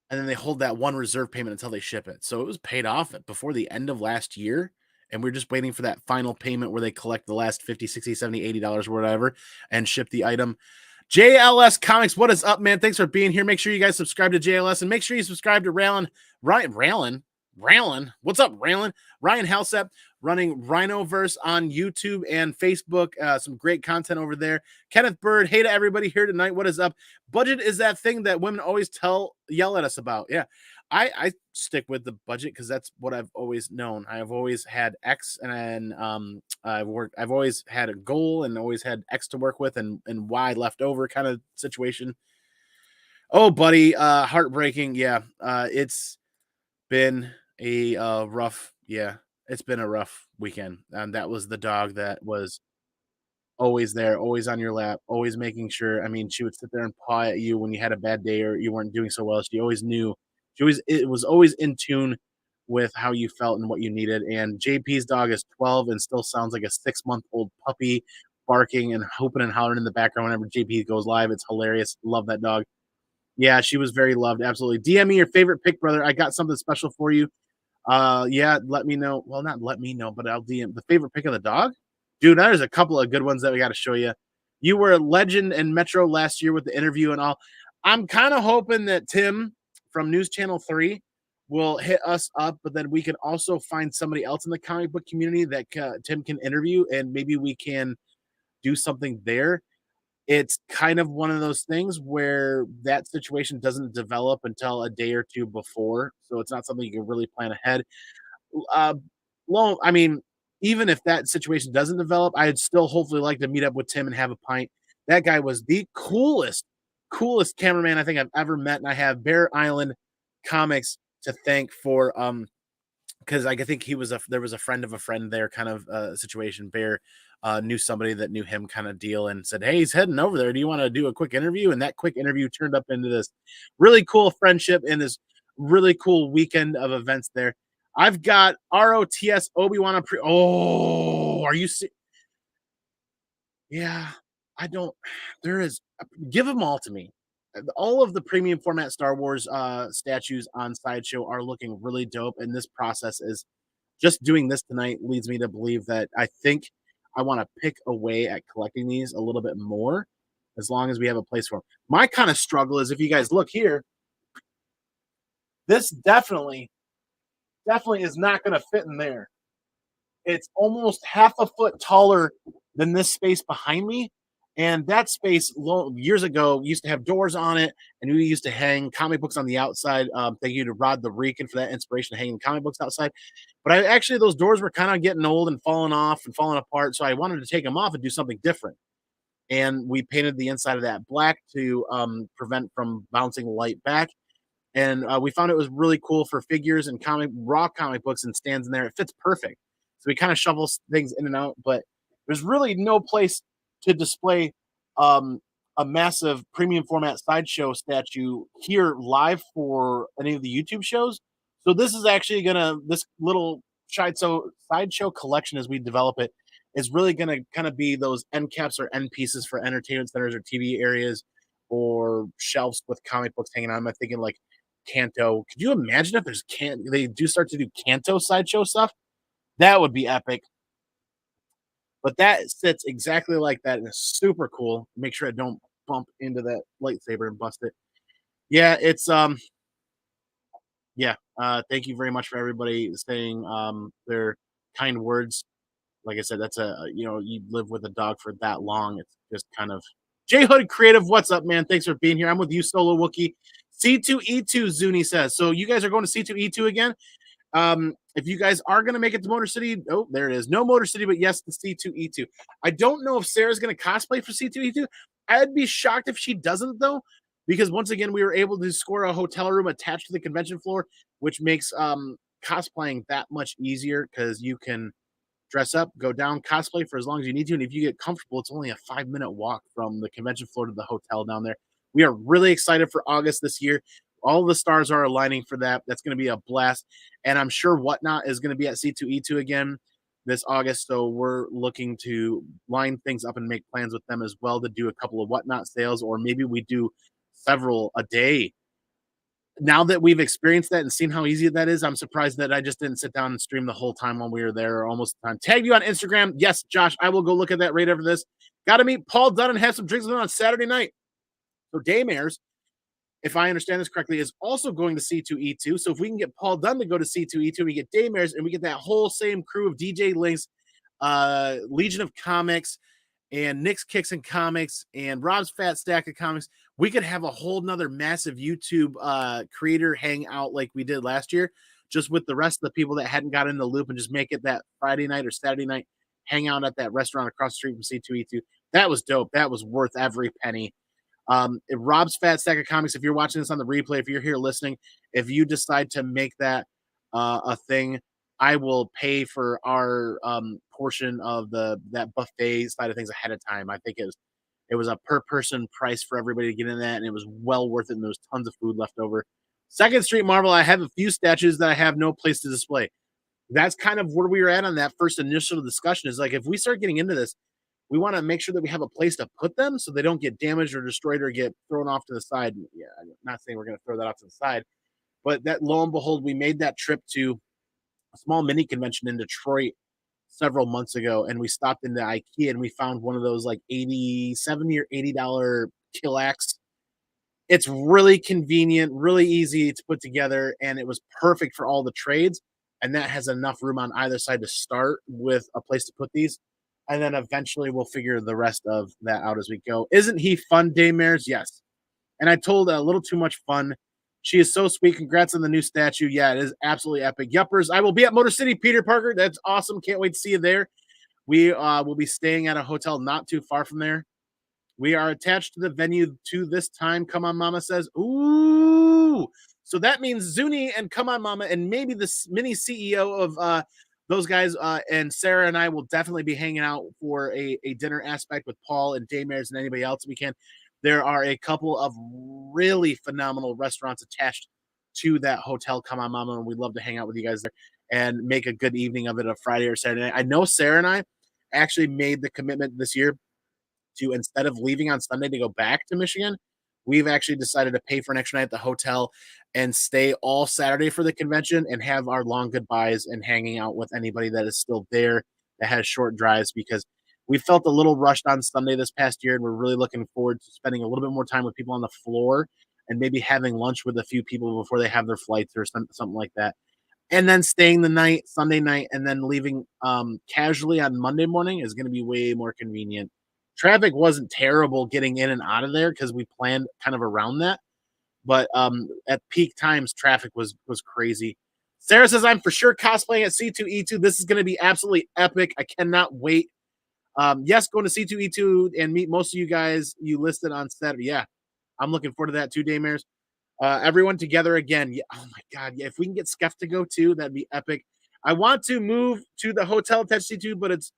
And then they hold that one reserve payment until they ship it. So it was paid off before the end of last year. and we're just waiting for that final payment where they collect the last 50, 60, 70, $80 or whatever and ship the item. JLS Comics, what is up, man? Thanks for being here. Make sure you guys subscribe to JLS and make sure you subscribe to Raylan. What's up, Raylan? Ryan Halsep running Rhinoverse on YouTube and Facebook. Some great content over there. Kenneth Bird, hey to everybody here tonight. What is up? Budget is that thing that women always yell at us about. Yeah. I stick with the budget because that's what I've always known. I have always had X, and I've always had a goal and always had X to work with, and Y left over kind of situation. Oh, buddy, heartbreaking. Yeah, it's been a rough. Yeah, it's been a rough weekend, and that was the dog that was always there, always on your lap, always making sure. I mean, she would sit there and paw at you when you had a bad day or you weren't doing so well. She always knew. It was always in tune with how you felt and what you needed. And JP's dog is 12 and still sounds like a 6-month-old puppy, barking and hooping and hollering in the background whenever JP goes live. It's hilarious. Love that dog. Yeah, she was very loved. Absolutely. DM me your favorite pick, brother. I got something special for you. Yeah, let me know. Well, not let me know, but I'll DM the favorite pick of the dog. Dude, there's a couple of good ones that we got to show you. You were a legend in Metro last year with the interview and all. I'm kind of hoping that Tim from News Channel 3 will hit us up, but then we can also find somebody else in the comic book community that Tim can interview, and maybe we can do something there. It's kind of one of those things where that situation doesn't develop until a day or two before, so it's not something you can really plan ahead. Uh, well, I mean, even if that situation doesn't develop, I'd still hopefully like to meet up with Tim and have a pint. That guy was the coolest cameraman I think I've ever met, and I have Bear Island Comics to thank for because I think there was a friend of a friend there kind of situation. Bear knew somebody that knew him kind of deal and said, hey, he's heading over there. Do you want to do a quick interview? And that quick interview turned up into this really cool friendship and this really cool weekend of events there. I've got ROTS Obi-Wan. Oh, are you yeah, I don't. There is. Give them all to me. All of the premium format Star Wars statues on Sideshow are looking really dope, and this process is just doing this tonight leads me to believe that I think I want to pick away at collecting these a little bit more, as long as we have a place for them. My kind of struggle is if you guys look here, this definitely is not going to fit in there. It's almost half a foot taller than this space behind me. And that space years ago used to have doors on it, and we used to hang comic books on the outside. Thank you to Rod the Rican for that inspiration of hanging comic books outside. But actually, those doors were kind of getting old and falling off and falling apart. So I wanted to take them off and do something different. And we painted the inside of that black to prevent from bouncing light back. And we found it was really cool for figures and raw comic books and stands in there. It fits perfect. So we kind of shovel things in and out, but there's really no place to display um, a massive premium format Sideshow statue here live for any of the YouTube shows. So this is actually this little sideshow collection as we develop it is really gonna kind of be those end caps or end pieces for entertainment centers or TV areas or shelves with comic books hanging on. I'm thinking like Kanto. Could you imagine if they do start to do Kanto Sideshow stuff? That would be epic. But that sits exactly like that and it's super cool. Make sure I don't bump into that lightsaber and bust it. Yeah, it's yeah. Thank you very much for everybody saying their kind words. Like I said, that's you live with a dog for that long. It's just kind of J Hood Creative. What's up, man? Thanks for being here. I'm with you, Solo Wookie. C2E2 Zuni says. So you guys are going to C2E2 again? If you guys are going to make it to Motor City, oh, there it is. No Motor City, but yes, the C2E2. I don't know if Sarah's going to cosplay for C2E2. I'd be shocked if she doesn't, though, because once again, we were able to score a hotel room attached to the convention floor, which makes cosplaying that much easier because you can dress up, go down, cosplay for as long as you need to. And if you get comfortable, it's only a 5-minute walk from the convention floor to the hotel down there. We are really excited for August this year. All the stars are aligning for that. That's going to be a blast. And I'm sure Whatnot is going to be at C2E2 again this August. So we're looking to line things up and make plans with them as well to do a couple of Whatnot sales, or maybe we do several a day now that we've experienced that and seen how easy that is, I'm surprised that I just didn't sit down and stream the whole time while we were there, or almost the time. Tag you on Instagram. Yes, Josh, I will go look at that right after this. Got to meet Paul Dunn and have some drinks with him on Saturday night. So Daymares, if I understand this correctly, is also going to C2E2. So if we can get Paul Dunn to go to C2E2, we get Daymares, and we get that whole same crew of DJ Links, Legion of Comics, and Nick's Kicks and Comics, and Rob's Fat Stack of Comics, we could have a whole nother massive YouTube creator hangout like we did last year, just with the rest of the people that hadn't got in the loop, and just make it that Friday night or Saturday night hangout at that restaurant across the street from C2E2. That was dope. That was worth every penny. Rob's Fat Stack of Comics, if you're watching this on the replay, if you're here listening, if you decide to make that a thing, I will pay for our portion of that buffet side of things ahead of time. I think it was a per person price for everybody to get in that, and it was well worth it. And there was tons of food left over. Second Street Marvel, I have a few statues that I have no place to display. That's kind of where we were at on that first initial discussion. Is like, if we start getting into this, we want to make sure that we have a place to put them so they don't get damaged or destroyed or get thrown off to the side. Yeah, I'm not saying we're going to throw that off to the side, but that, lo and behold, we made that trip to a small mini convention in Detroit several months ago, and we stopped into IKEA and we found one of those like 70 or $80 Killax. It's really convenient, really easy to put together, and it was perfect for all the trades. And that has enough room on either side to start with a place to put these. And then eventually we'll figure the rest of that out as we go. Isn't he fun, Daymares? Yes. And I told a little too much fun. She is so sweet. Congrats on the new statue. Yeah, it is absolutely epic. Yuppers, I will be at Motor City, Peter Parker. That's awesome. Can't wait to see you there. We will be staying at a hotel not too far from there. We are attached to the venue to this time. Come on, Mama says. Ooh. So that means Zuni and Come on, Mama, and maybe the mini CEO of those guys and Sarah and I will definitely be hanging out for a dinner aspect with Paul and Daymares and anybody else we can. There are a couple of really phenomenal restaurants attached to that hotel. Come on, Mama, and we'd love to hang out with you guys there and make a good evening of it, a Friday or Saturday night. I know Sarah and I actually made the commitment this year to, instead of leaving on Sunday to go back to Michigan, we've actually decided to pay for an extra night at the hotel and stay all Saturday for the convention and have our long goodbyes and hanging out with anybody that is still there that has short drives, because we felt a little rushed on Sunday this past year, and we're really looking forward to spending a little bit more time with people on the floor and maybe having lunch with a few people before they have their flights or something like that. And then staying the night, Sunday night, and then leaving casually on Monday morning is going to be way more convenient. Traffic wasn't terrible getting in and out of there because we planned kind of around that. But at peak times, traffic was crazy. Sarah says, I'm for sure cosplaying at C2E2. This is going to be absolutely epic. I cannot wait. Yes, going to C2E2 and meet most of you guys you listed on Saturday. Yeah, I'm looking forward to that too, Daymares. Everyone together again. Yeah, oh my God. Yeah, if we can get Skeff to go too, that'd be epic. I want to move to the hotel attached to C2, but it's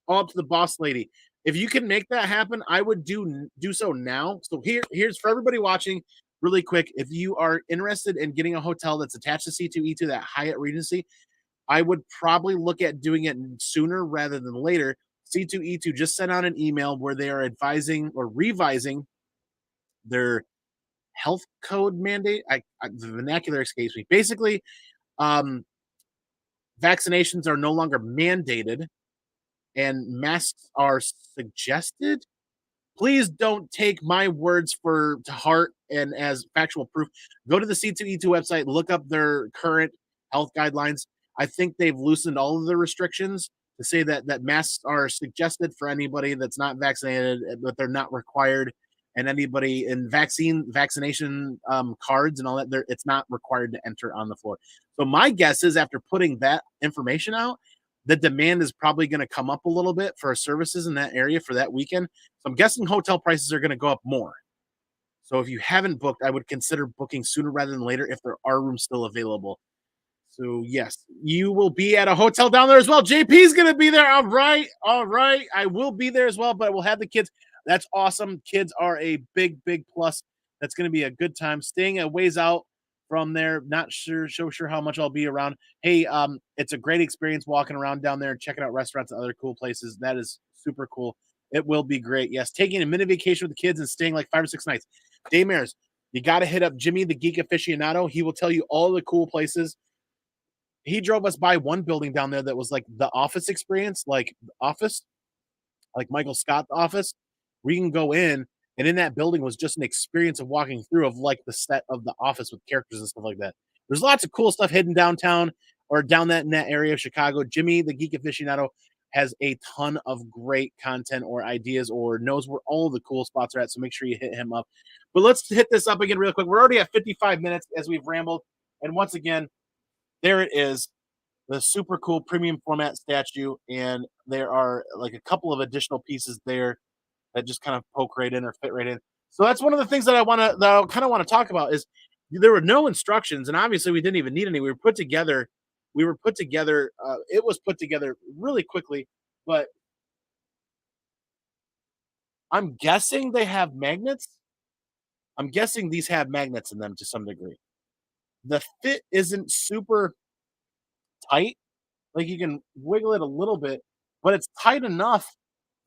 all up to the boss lady. If you can make that happen, I would do so now. So here's for everybody watching really quick. If you are interested in getting a hotel that's attached to C2E2, that Hyatt Regency, I would probably look at doing it sooner rather than later. C2E2 just sent out an email where they are advising or revising their health code mandate. The vernacular escapes me. Basically, vaccinations are no longer mandated and masks are suggested. Please don't take my words to heart and as factual proof. Go to the C2E2 website, look up their current health guidelines. I think they've loosened all of the restrictions to say that masks are suggested for anybody that's not vaccinated, but they're not required. And anybody in vaccination cards and all that, it's not required to enter on the floor. So my guess is, after putting that information out, the demand is probably going to come up a little bit for services in that area for that weekend. So I'm guessing hotel prices are going to go up more. So if you haven't booked, I would consider booking sooner rather than later if there are rooms still available. So yes, you will be at a hotel down there as well. JP's going to be there. All right. I will be there as well, but we'll have the kids. That's awesome. Kids are a big plus. That's going to be a good time. Staying a ways out from there, not sure how much I'll be around. Hey, it's a great experience walking around down there and checking out restaurants and other cool places. That is super cool. It will be great. Yes, taking a mini vacation with the kids and staying like 5 or 6 nights. Daymares, You got to hit up Jimmy the Geek Aficionado. He will tell you all the cool places. He drove us by one building down there that was like the office experience, like office, like Michael Scott's office, where you can go in, and in that building was just an experience of walking through of like the set of the office with characters and stuff like that. There's lots of cool stuff hidden downtown or down that in that area of Chicago. Jimmy, the Geek Aficionado, has a ton of great content or ideas or knows where all the cool spots are at. So make sure you hit him up. But let's hit this up again real quick. We're already at 55 minutes as we've rambled. And once again, there it is, the super cool premium format statue. And there are like a couple of additional pieces there that just kind of poke right in or fit right in. So that's one of the things that I kind of want to talk about is there were no instructions, and obviously we didn't even need any. We were put together. We were put together. It was put together really quickly, but I'm guessing they have magnets. I'm guessing these have magnets in them to some degree. The fit isn't super tight. Like you can wiggle it a little bit, but it's tight enough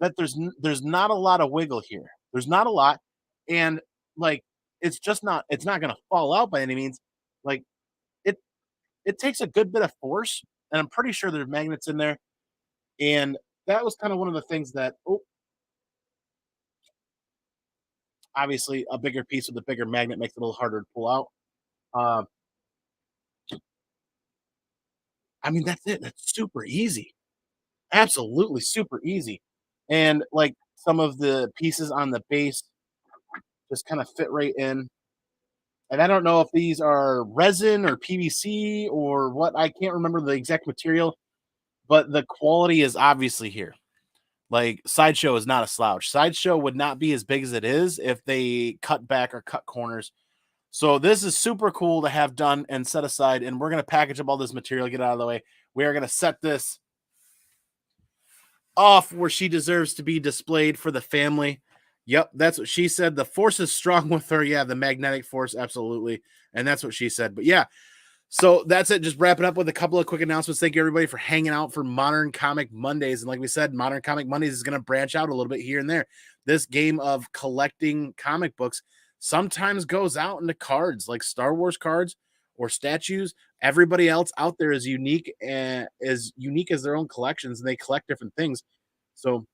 that there's not a lot of wiggle here. There's not a lot, and like it's not gonna fall out by any means. Like it it takes a good bit of force, and I'm pretty sure there's magnets in there. And that was kind of one of the things that obviously a bigger piece with a bigger magnet makes it a little harder to pull out. Uh, I mean that's it. That's super easy. Absolutely super easy. And like some of the pieces on the base just kind of fit right in. And I don't know if these are resin or PVC or what. I can't remember the exact material, but the quality is obviously here. Like Sideshow is not a slouch. Sideshow would not be as big as it is if they cut back or cut corners. So this is super cool to have done and set aside. And we're going to package up all this material, get out of the way. We are going to set this off where she deserves to be displayed for the family. Yep, that's what she said. The force is strong with her. Yeah, the magnetic force, absolutely. And that's what she said. But yeah, so that's it. Just wrapping up with a couple of quick announcements. Thank you, everybody, for hanging out for Modern Comic Mondays. And like we said, Modern Comic Mondays is going to branch out a little bit here and there. This game of collecting comic books sometimes goes out into cards, like Star Wars cards or statues. Everybody else out there is unique and as unique as their own collections, and they collect different things. So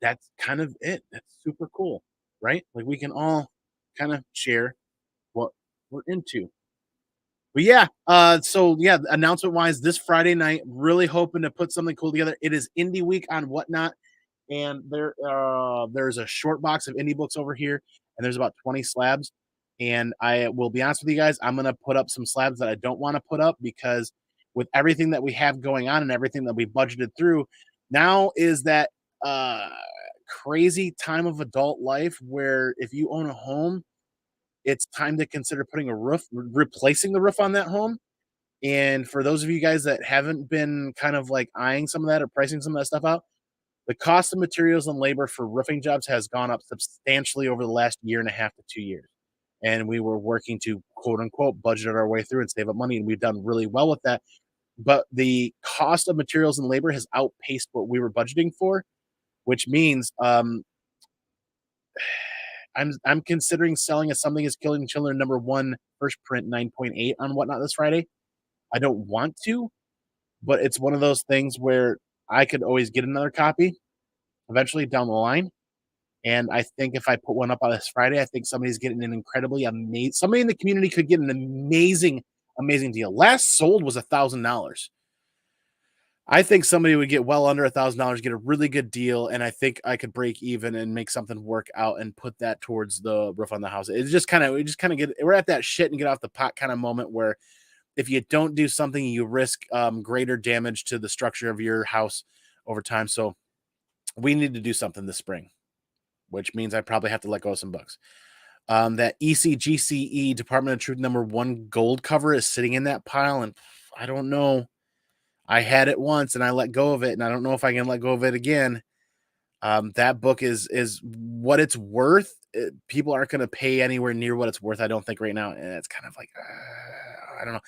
that's kind of it. That's super cool, right? Like we can all kind of share what we're into. But yeah, so yeah, announcement wise, this Friday night, really hoping to put something cool together. It is Indie Week on Whatnot, and there's a short box of indie books over here, and there's about 20 slabs. And I will be honest with you guys, I'm gonna put up some slabs that I don't want to put up because with everything that we have going on and everything that we budgeted through, now is that uh crazy time of adult life where if you own a home, it's time to consider putting a roof, replacing the roof on that home. And for those of you guys that haven't been kind of like eyeing some of that or pricing some of that stuff out, the cost of materials and labor for roofing jobs has gone up substantially over the last year and a half to 2 years. And we were working to quote unquote budget our way through and save up money. And we've done really well with that. But the cost of materials and labor has outpaced what we were budgeting for, which means I'm considering selling a Something is Killing Children #1 first print 9.8 on Whatnot this Friday. I don't want to, but it's one of those things where I could always get another copy eventually down the line. And I think if I put one up on this Friday, I think somebody's getting an incredibly amazing. Somebody in the community could get an amazing, amazing deal. Last sold was $1,000. I think somebody would get well under $1,000, get a really good deal, and I think I could break even and make something work out and put that towards the roof on the house. It's just kind of we just kind of get we're at that shit and get off the pot kind of moment where if you don't do something, you risk greater damage to the structure of your house over time. So we need to do something this spring, which means I probably have to let go of some books. That ECGCE Department of Truth #1 gold cover is sitting in that pile, and I don't know. I had it once and I let go of it, and I don't know if I can let go of it again. That book is what it's worth. People aren't going to pay anywhere near what it's worth, I don't think, right now. And it's kind of like, I don't know.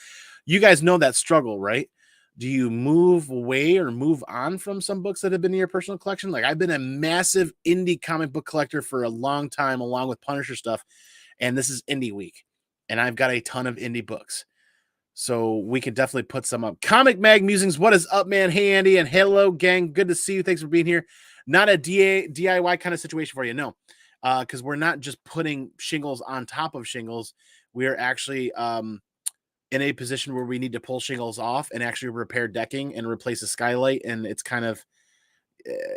You guys know that struggle, right? Do you move away or move on from some books that have been in your personal collection? Like I've been a massive indie comic book collector for a long time, along with Punisher stuff. and this is indie week, and I've got a ton of indie books. So we could definitely put some up. Comic Mag Musings, what is up, man? Hey, Andy, and hello, gang. Good to see you. Thanks for being here. Not a DIY kind of situation for you, no, because we're not just putting shingles on top of shingles. We are actually in a position where we need to pull shingles off and actually repair decking and replace a skylight. And it's kind of,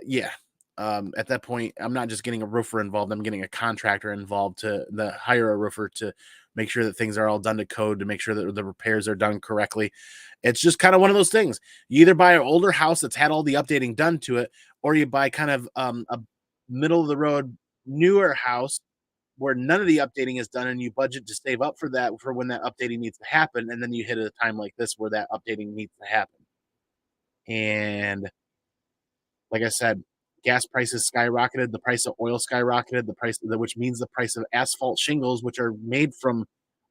yeah. At that point, I'm not just getting a roofer involved. I'm getting a contractor involved to hire a roofer to make sure that things are all done to code, to make sure that the repairs are done correctly. It's just kind of one of those things. You either buy an older house that's had all the updating done to it, or you buy kind of a middle of the road newer house where none of the updating is done, and you budget to save up for that for when that updating needs to happen, and then you hit at a time like this where that updating needs to happen. And like I said, gas prices skyrocketed, the price of oil skyrocketed, which means the price of asphalt shingles, which are made from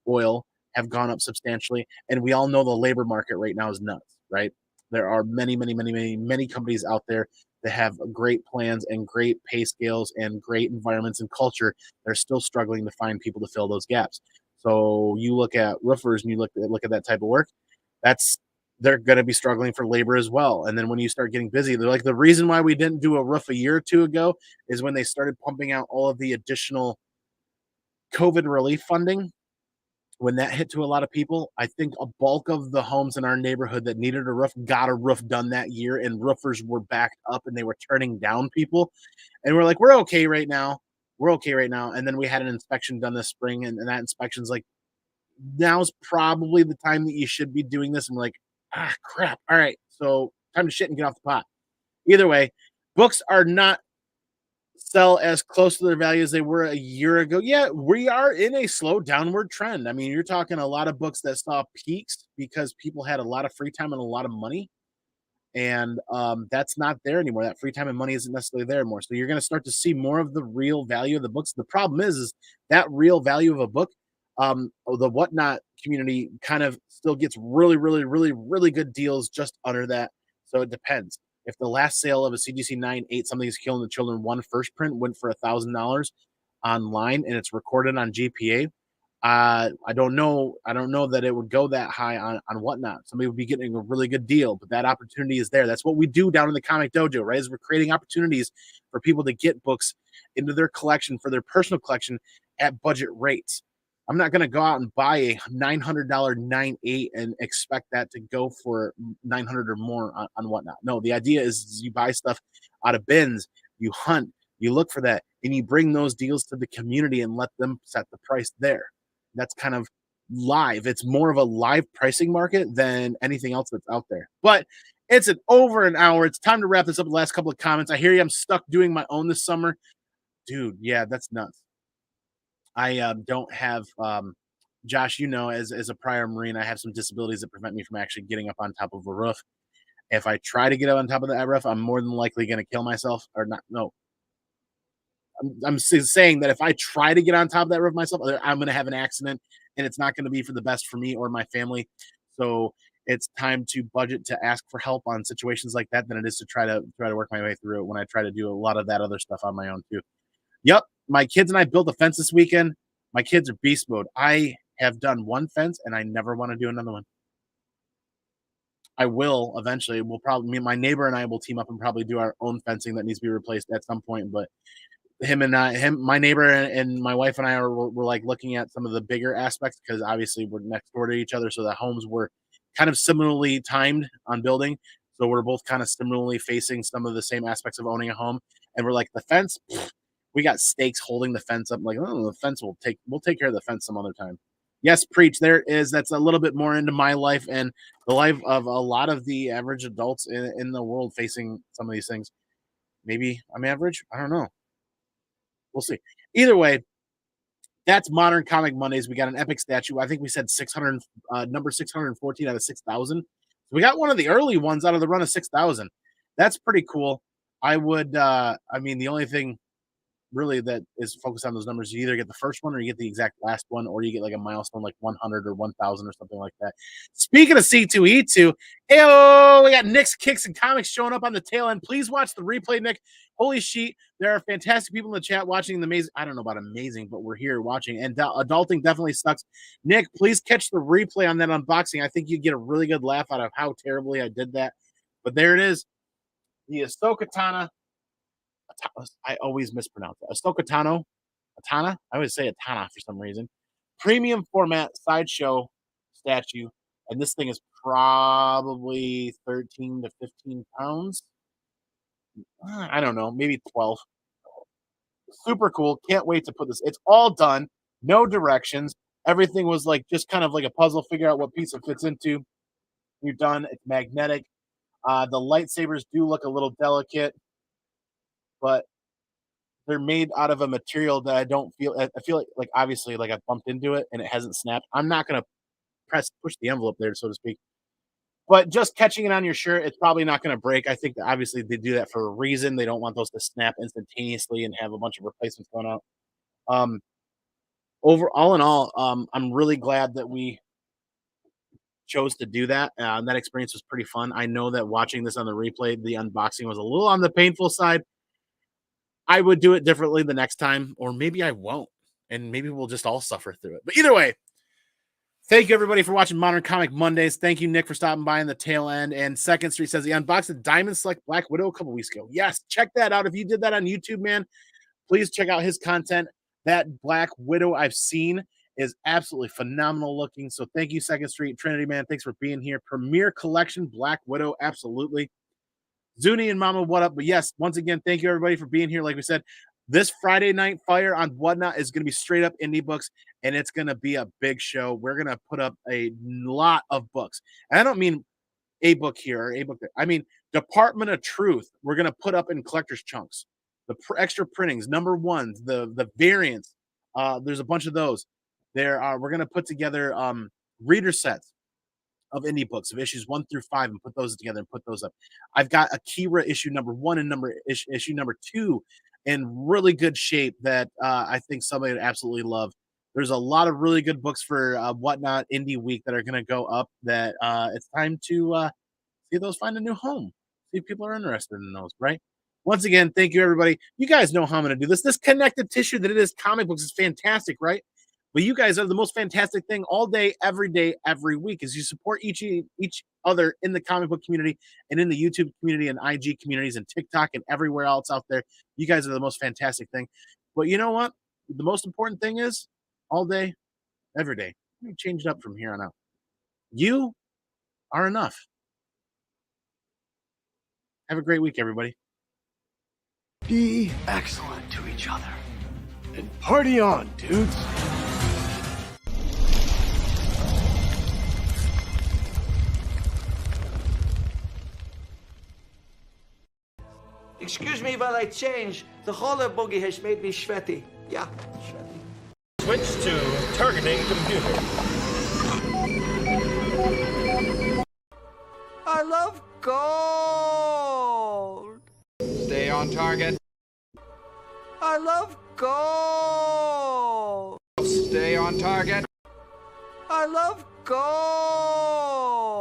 oil, have gone up substantially. And we all know the labor market right now is nuts, right? There are many, many, many, many, many companies out there that have great plans and great pay scales and great environments and culture. They're still struggling to find people to fill those gaps. So you look at roofers and you look at that type of work. That's they're going to be struggling for labor as well. And then when you start getting busy, they're like, the reason why we didn't do a roof a year or two ago is when they started pumping out all of the additional COVID relief funding. When that hit to a lot of people, I think a bulk of the homes in our neighborhood that needed a roof got a roof done that year, and roofers were backed up and they were turning down people. And we're like, we're okay right now. We're okay right now. And then we had an inspection done this spring, and that inspection's like, now's probably the time that you should be doing this. And we're like, ah, crap. All right. So time to shit and get off the pot. Either way, books are not sell as close to their value as they were a year ago. Yeah, we are in a slow downward trend. I mean, you're talking a lot of books that saw peaks because people had a lot of free time and a lot of money, and that's not there anymore. That free time and money isn't necessarily there anymore. So you're going to start to see more of the real value of the books. The problem is that real value of a book. The whatnot community kind of still gets really, really, really, really good deals just under that. So it depends. If the last sale of a CGC 9 8 Something's Killing the Children one first print went for $1,000 online and it's recorded on GPA, I don't know. I don't know that it would go that high on whatnot. Somebody would be getting a really good deal, but that opportunity is there. That's what we do down in the comic dojo, right? Is we're creating opportunities for people to get books into their collection for their personal collection at budget rates. I'm not going to go out and buy a $900 9/8 and expect that to go for 900 or more on whatnot. No, the idea is you buy stuff out of bins, you hunt, you look for that, and you bring those deals to the community and let them set the price there. That's kind of live. It's more of a live pricing market than anything else that's out there. But it's over an hour. It's time to wrap this up. The last couple of comments. I hear you. I'm stuck doing my own this summer, dude. Yeah, that's nuts. I don't have Josh, as a prior Marine, I have some disabilities that prevent me from actually getting up on top of a roof. If I try to get up on top of that roof, I'm more than likely going to kill myself or not. No, I'm saying that if I try to get on top of that roof myself, I'm going to have an accident and it's not going to be for the best for me or my family. So it's time to budget to ask for help on situations like that than it is to try to work my way through it when I try to do a lot of that other stuff on my own too. Yep, my kids and I built a fence this weekend. My kids are beast mode. I have done one fence and I never want to do another one. I will eventually. We'll probably me and my neighbor and I will team up and probably do our own fencing that needs to be replaced at some point. But my neighbor and my wife and I were like looking at some of the bigger aspects because obviously we're next door to each other, so the homes were kind of similarly timed on building. So we're both kind of similarly facing some of the same aspects of owning a home. And we're like, the fence, we got stakes holding the fence up. I'm like, oh, the fence we'll take care of the fence some other time. Yes, preach. There is. That's a little bit more into my life and the life of a lot of the average adults in the world facing some of these things. Maybe I'm average. I don't know. We'll see. Either way, that's Modern Comic Mondays. We got an epic statue. I think we said 600, number 614 out of 6,000. So we got one of the early ones out of the run of 6,000. That's pretty cool. I would, I mean, the only thing really that is focused on those numbers. You either get the first one or you get the exact last one, or you get like a milestone like 100 or 1000 or something like that. Speaking of C2E2, we got Nick's Kicks and Comics showing up on the tail end. Please watch the replay, Nick. Holy shit, there are fantastic people in the chat watching the amazing. I don't know about amazing, but we're here watching. And adulting definitely sucks. Nick, please catch the replay on that unboxing. I think you get a really good laugh out of how terribly I did that. But there it is. The Ahsoka Tano. I always mispronounce it. Ahsoka Tano. Atana? I always say Atana for some reason. Premium format Sideshow statue. And this thing is probably 13 to 15 pounds. I don't know, maybe 12. Super cool. Can't wait to put this. It's all done. No directions. Everything was like just kind of like a puzzle. Figure out what piece it fits into. You're done. It's magnetic. The lightsabers do look a little delicate, but they're made out of a material that I don't feel. I feel like obviously like I bumped into it and it hasn't snapped. I'm not gonna push the envelope there, so to speak. But just catching it on your shirt, it's probably not going to break. I think that obviously they do that for a reason. They don't want those to snap instantaneously and have a bunch of replacements going out. All in all, I'm really glad that we chose to do that. That experience was pretty fun. I know that watching this on the replay, the unboxing was a little on the painful side. I would do it differently the next time, or maybe I won't, and maybe we'll just all suffer through it. But either way, thank you, everybody, for watching Modern Comic Mondays. Thank you, Nick, for stopping by in the tail end. And Second Street says he unboxed the Diamond Select Black Widow a couple weeks ago. Yes, check that out. If you did that on YouTube, man, please check out his content. That Black Widow I've seen is absolutely phenomenal looking. So thank you, Second Street. Trinity, man, thanks for being here. Premier Collection Black Widow, absolutely. Zuni and Mama, what up? But yes, once again, thank you, everybody, for being here. Like we said, this Friday night fire on Whatnot is going to be straight up indie books, and it's going to be a big show. We're going to put up a lot of books. And I don't mean a book here or a book there. I mean Department of Truth. We're going to put up in collector's chunks. The extra printings, number ones, the variants. There's a bunch of those. We're going to put together reader sets of indie books of issues 1 through 5 and put those together and put those up. I've got Akira issue number 1 and issue number 2 in really good shape that I think somebody would absolutely love. There's a lot of really good books for Whatnot Indie Week that are going to go up that it's time to see those find a new home. See if people are interested in those, right? Once again, thank you, everybody. You guys know how I'm going to do this. This connective tissue that it is comic books is fantastic, right? But you guys are the most fantastic thing all day, every week, as you support each other in the comic book community and in the YouTube community and IG communities and TikTok and everywhere else out there. You guys are the most fantastic thing. But you know what? The most important thing is all day, every day. Let me change it up from here on out. You are enough. Have a great week, everybody. Be excellent to each other. And party on, dudes. Excuse me while I change. The roller boogie has made me sweaty. Yeah, sweaty. Switch to targeting computer. I love gold. Stay on target. I love gold. Stay on target. I love gold.